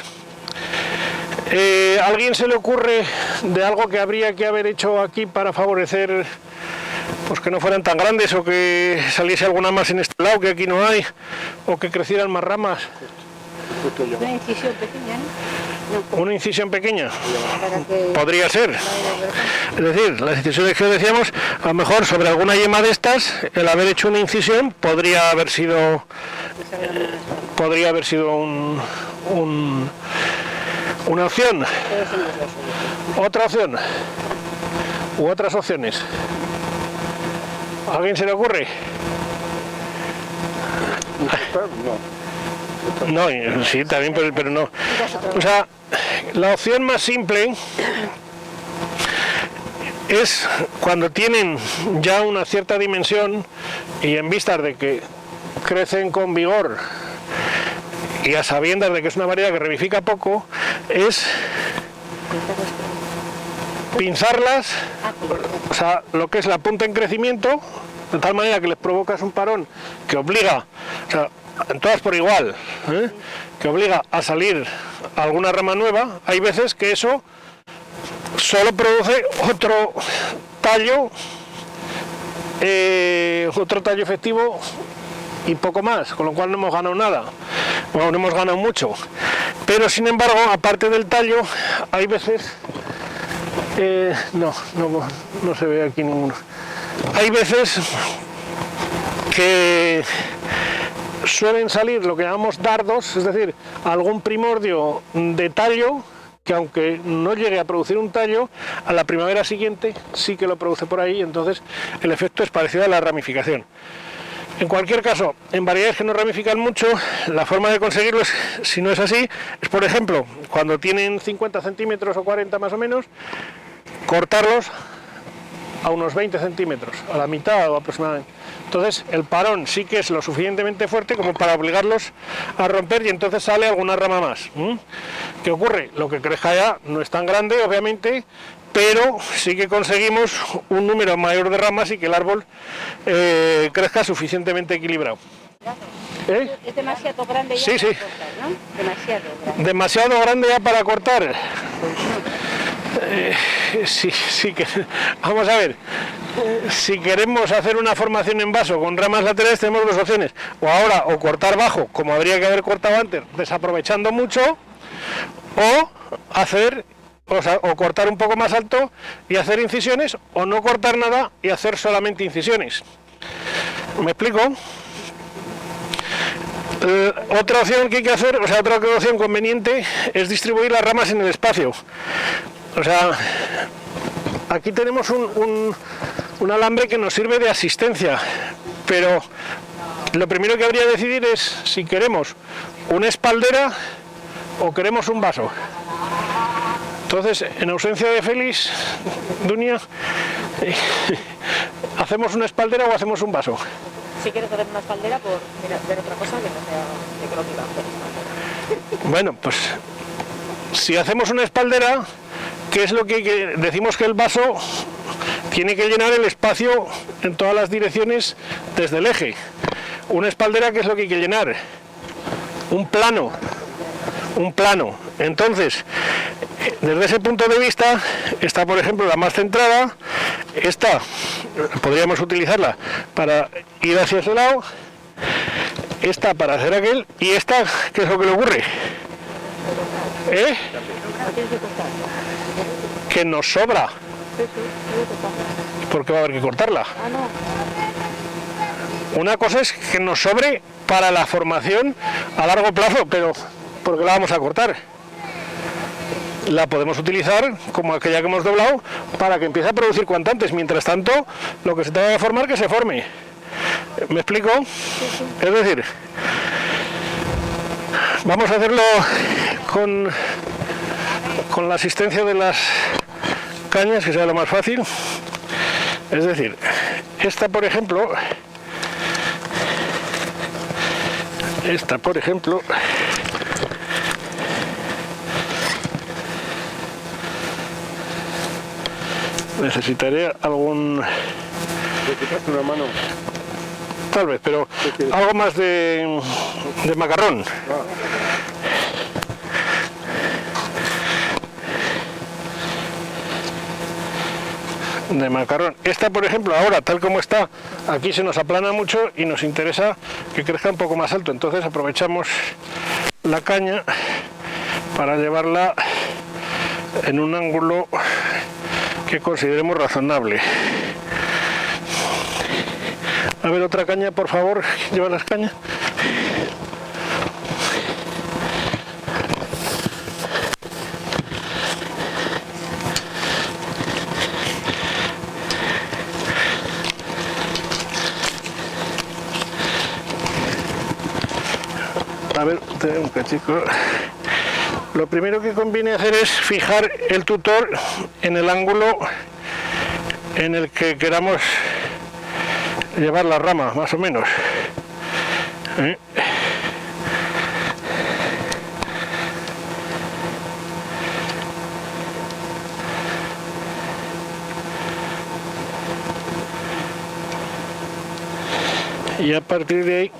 ¿A alguien se le ocurre de algo que habría que haber hecho aquí para favorecer pues que no fueran tan grandes, o que saliese alguna más en este lado que aquí no hay, o que crecieran más ramas? Una incisión pequeña, ¿no? ¿Una incisión pequeña? Para que Podría ser. Es decir, las incisiones que decíamos, a lo mejor sobre alguna yema de estas, el haber hecho una incisión podría haber sido una opción. Otra opción u otras opciones. ¿A alguien se le ocurre? No, sí, también, pero no. O sea, la opción más simple es cuando tienen ya una cierta dimensión y en vistas de que crecen con vigor y a sabiendas de que es una variedad que ramifica poco, es pinzarlas, o sea, lo que es la punta en crecimiento, de tal manera que les provocas un parón que obliga, o sea, en todas por igual, que obliga a salir alguna rama nueva. Hay veces que eso solo produce otro tallo efectivo y poco más, con lo cual no hemos ganado nada, bueno, no hemos ganado mucho, pero sin embargo, aparte del tallo, hay veces, no se ve aquí ninguno, hay veces que suelen salir lo que llamamos dardos, es decir, algún primordio de tallo, que aunque no llegue a producir un tallo, a la primavera siguiente sí que lo produce por ahí, entonces el efecto es parecido a la ramificación. En cualquier caso, en variedades que no ramifican mucho, la forma de conseguirlo, si no es así, es por ejemplo, cuando tienen 50 centímetros o 40 más o menos, cortarlos a unos 20 centímetros, a la mitad o aproximadamente. Entonces el parón sí que es lo suficientemente fuerte como para obligarlos a romper y entonces sale alguna rama más. ¿Qué ocurre? Lo que crezca ya no es tan grande, obviamente, pero sí que conseguimos un número mayor de ramas y que el árbol crezca suficientemente equilibrado. Es demasiado grande ya sí, para cortar, ¿no? Demasiado grande. Demasiado grande ya para cortar. Sí que vamos a ver, si queremos hacer una formación en vaso con ramas laterales tenemos dos opciones, o cortar bajo como habría que haber cortado antes desaprovechando mucho, o cortar un poco más alto y hacer incisiones, o no cortar nada y hacer solamente incisiones. ¿Me explico? Otra opción que hay que hacer, o sea, otra opción conveniente es distribuir las ramas en el espacio. O sea, aquí tenemos un alambre que nos sirve de asistencia, pero lo primero que habría que decidir es si queremos una espaldera o queremos un vaso. Entonces, en ausencia de Félix, Dunia, ¿hacemos una espaldera o hacemos un vaso? Si quieres hacer una espaldera, por ver otra cosa que no sea ecológica. Bueno, pues si hacemos una espaldera, ¿qué es lo que decimos? Que el vaso tiene que llenar el espacio en todas las direcciones desde el eje. Una espaldera, ¿qué es lo que hay que llenar? Un plano. Entonces, desde ese punto de vista, esta, por ejemplo, la más centrada, esta podríamos utilizarla para ir hacia ese lado, esta para hacer aquel, y esta, ¿qué es lo que le ocurre? Que nos sobra. ¿Por qué va a haber que cortarla? Una cosa es que nos sobre para la formación a largo plazo, pero ¿por qué la vamos a cortar? La podemos utilizar como aquella que hemos doblado para que empiece a producir cuanto antes. Mientras tanto, lo que se tenga que formar, que se forme. ¿Me explico? Es decir, vamos a hacerlo con la asistencia de las cañas, que sea lo más fácil. Es decir, esta por ejemplo, necesitaré algún... ¿Le quitaste una mano? Tal vez, pero algo más de macarrón. De macarrón. Esta, por ejemplo, ahora, tal como está, aquí se nos aplana mucho y nos interesa que crezca un poco más alto. Entonces aprovechamos la caña para llevarla en un ángulo que consideremos razonable. A ver, otra caña, por favor. Lleva las cañas. A ver, un cachico. Lo primero que conviene hacer es fijar el tutor en el ángulo en el que queramos llevar la rama, más o menos. Y a partir de ahí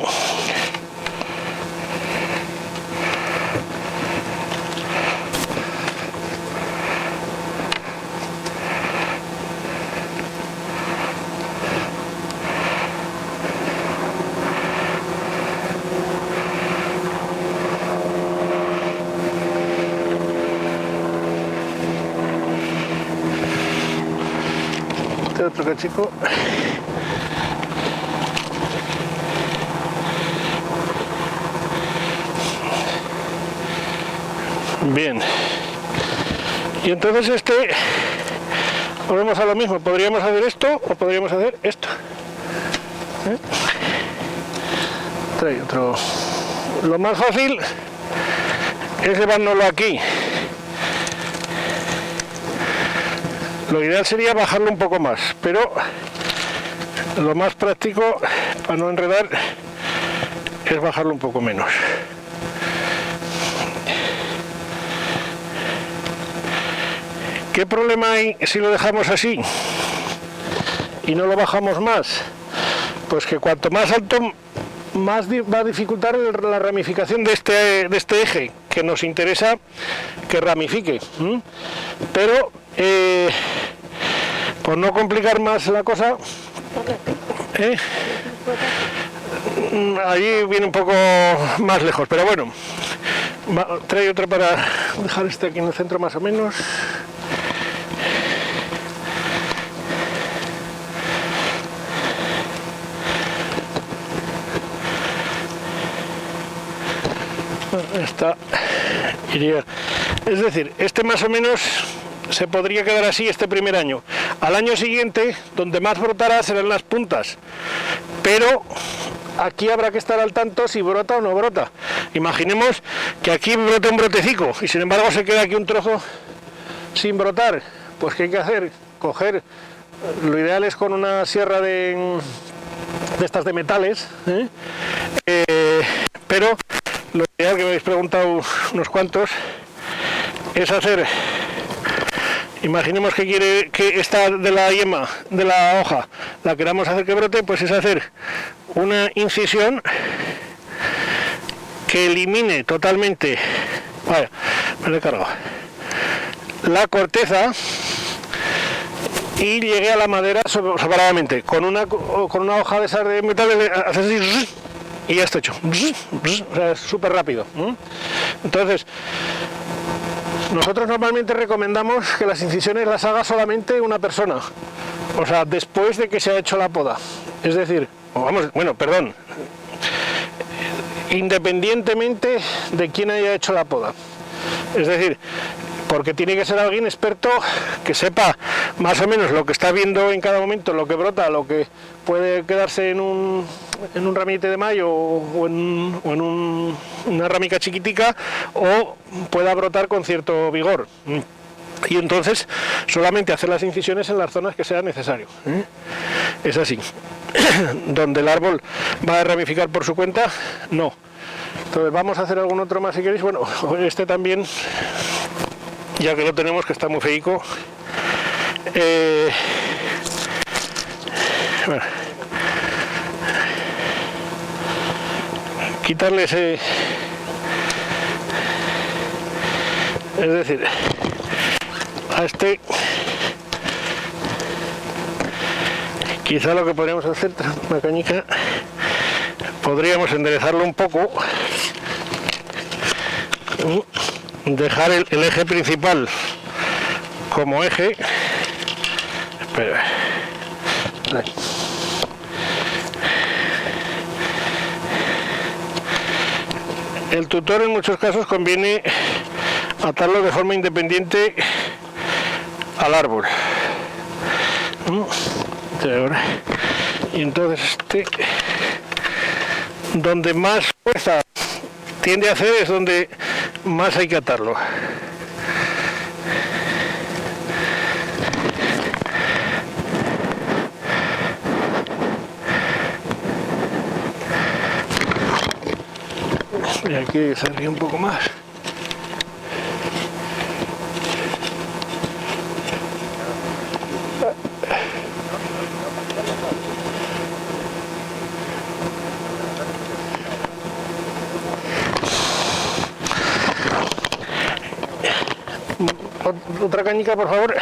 este otro cachico. Bien, y entonces volvemos a lo mismo, podríamos hacer esto o podríamos hacer esto. Trae otro. Lo más fácil es llevárnoslo aquí. Lo ideal sería bajarlo un poco más, pero lo más práctico para no enredar es bajarlo un poco menos. ¿Qué problema hay si lo dejamos así y no lo bajamos más? Pues que cuanto más alto, más va a dificultar la ramificación de este eje, que nos interesa que ramifique. Pero, por no complicar más la cosa, allí viene un poco más lejos, pero bueno, trae otra para dejar este aquí en el centro más o menos. Esta iría, es decir, más o menos se podría quedar así este primer año. Al año siguiente, donde más brotará serán las puntas, pero aquí habrá que estar al tanto si brota o no brota. Imaginemos que aquí brota un brotecico y sin embargo se queda aquí un trozo sin brotar. Pues ¿qué hay que hacer? Coger, lo ideal es con una sierra de estas de metales, pero lo ideal, que me habéis preguntado unos cuantos, es hacer, imaginemos que esta de la yema de la hoja la queramos hacer que brote, pues es hacer una incisión que elimine totalmente, vaya, me lo he cargado, la corteza y llegue a la madera separadamente. Con una hoja de esas de metal haces así y ya está hecho. O sea, es súper rápido. Entonces, nosotros normalmente recomendamos que las incisiones las haga solamente una persona, o sea, después de que se ha hecho la poda. Es decir, independientemente de quién haya hecho la poda. Es decir, porque tiene que ser alguien experto que sepa más o menos lo que está viendo en cada momento, lo que brota, lo que puede quedarse en un ramillete de mayo o en una ramica chiquitica, o pueda brotar con cierto vigor. Y entonces solamente hacer las incisiones en las zonas que sea necesario. Es así. Donde el árbol va a ramificar por su cuenta, no. Entonces vamos a hacer algún otro más si queréis. Bueno, este también, ya que lo tenemos, que está muy feico. Bueno, quitarle ese, es decir, a este quizá lo que podríamos hacer, una cañica, podríamos enderezarlo un poco, dejar el eje principal como eje. Espera. El tutor en muchos casos conviene atarlo de forma independiente al árbol. Y entonces donde más fuerza tiende a hacer es donde más hay que atarlo. aquí se ríe un poco más. Otra cañica, por favor.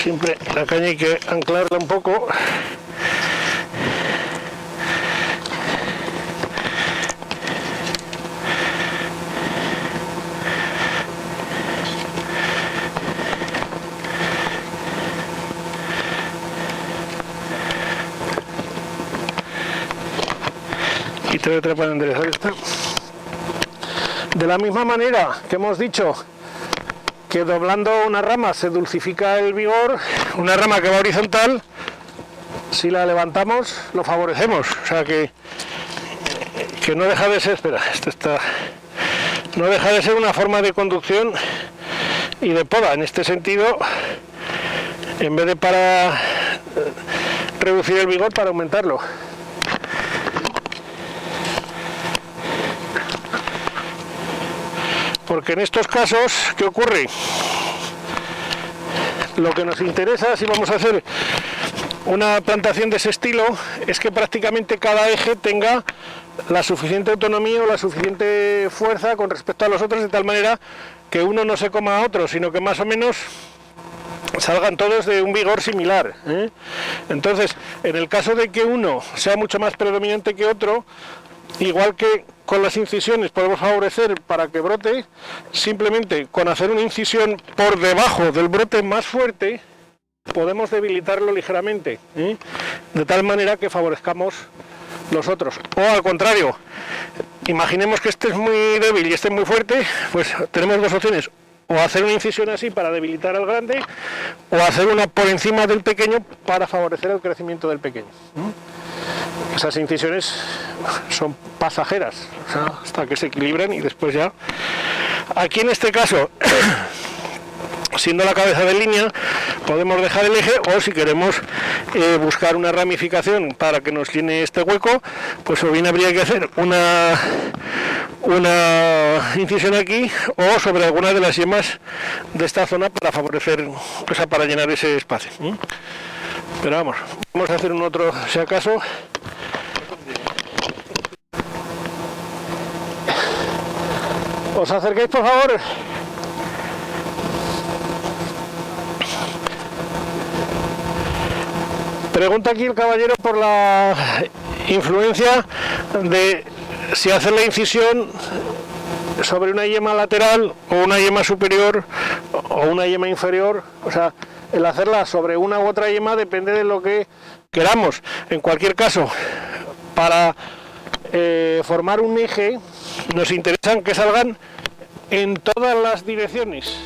Siempre la caña hay que anclarla un poco. Y trae otra para enderezar esta. De la misma manera que hemos dicho que doblando una rama se dulcifica el vigor, una rama que va horizontal, si la levantamos lo favorecemos, o sea que no deja de ser, espera, no deja de ser una forma de conducción y de poda. En este sentido, en vez de para reducir el vigor, para aumentarlo. Porque en estos casos, ¿qué ocurre? Lo que nos interesa, si vamos a hacer una plantación de ese estilo, es que prácticamente cada eje tenga la suficiente autonomía o la suficiente fuerza con respecto a los otros, de tal manera que uno no se coma a otro, sino que más o menos salgan todos de un vigor similar, ¿eh? Entonces, en el caso de que uno sea mucho más predominante que otro, igual que con las incisiones podemos favorecer para que brote, simplemente con hacer una incisión por debajo del brote más fuerte, podemos debilitarlo ligeramente, ¿eh? De tal manera que favorezcamos los otros. O al contrario, imaginemos que este es muy débil y este es muy fuerte, pues tenemos dos opciones: o hacer una incisión así para debilitar al grande, o hacer una por encima del pequeño para favorecer el crecimiento del pequeño. Esas incisiones son pasajeras, o sea, hasta que se equilibran y después ya. Aquí en este caso, siendo la cabeza de línea, podemos dejar el eje, o si queremos buscar una ramificación para que nos llene este hueco, pues o bien habría que hacer una incisión aquí o sobre alguna de las yemas de esta zona para favorecer, o sea, para llenar ese espacio. Pero vamos a hacer un otro si acaso. ¿Os acerquéis, por favor? Pregunta aquí el caballero por la influencia de si hacer la incisión sobre una yema lateral o una yema superior o una yema inferior. O sea, el hacerla sobre una u otra yema depende de lo que queramos. En cualquier caso, para formar un eje nos interesan que salgan en todas las direcciones.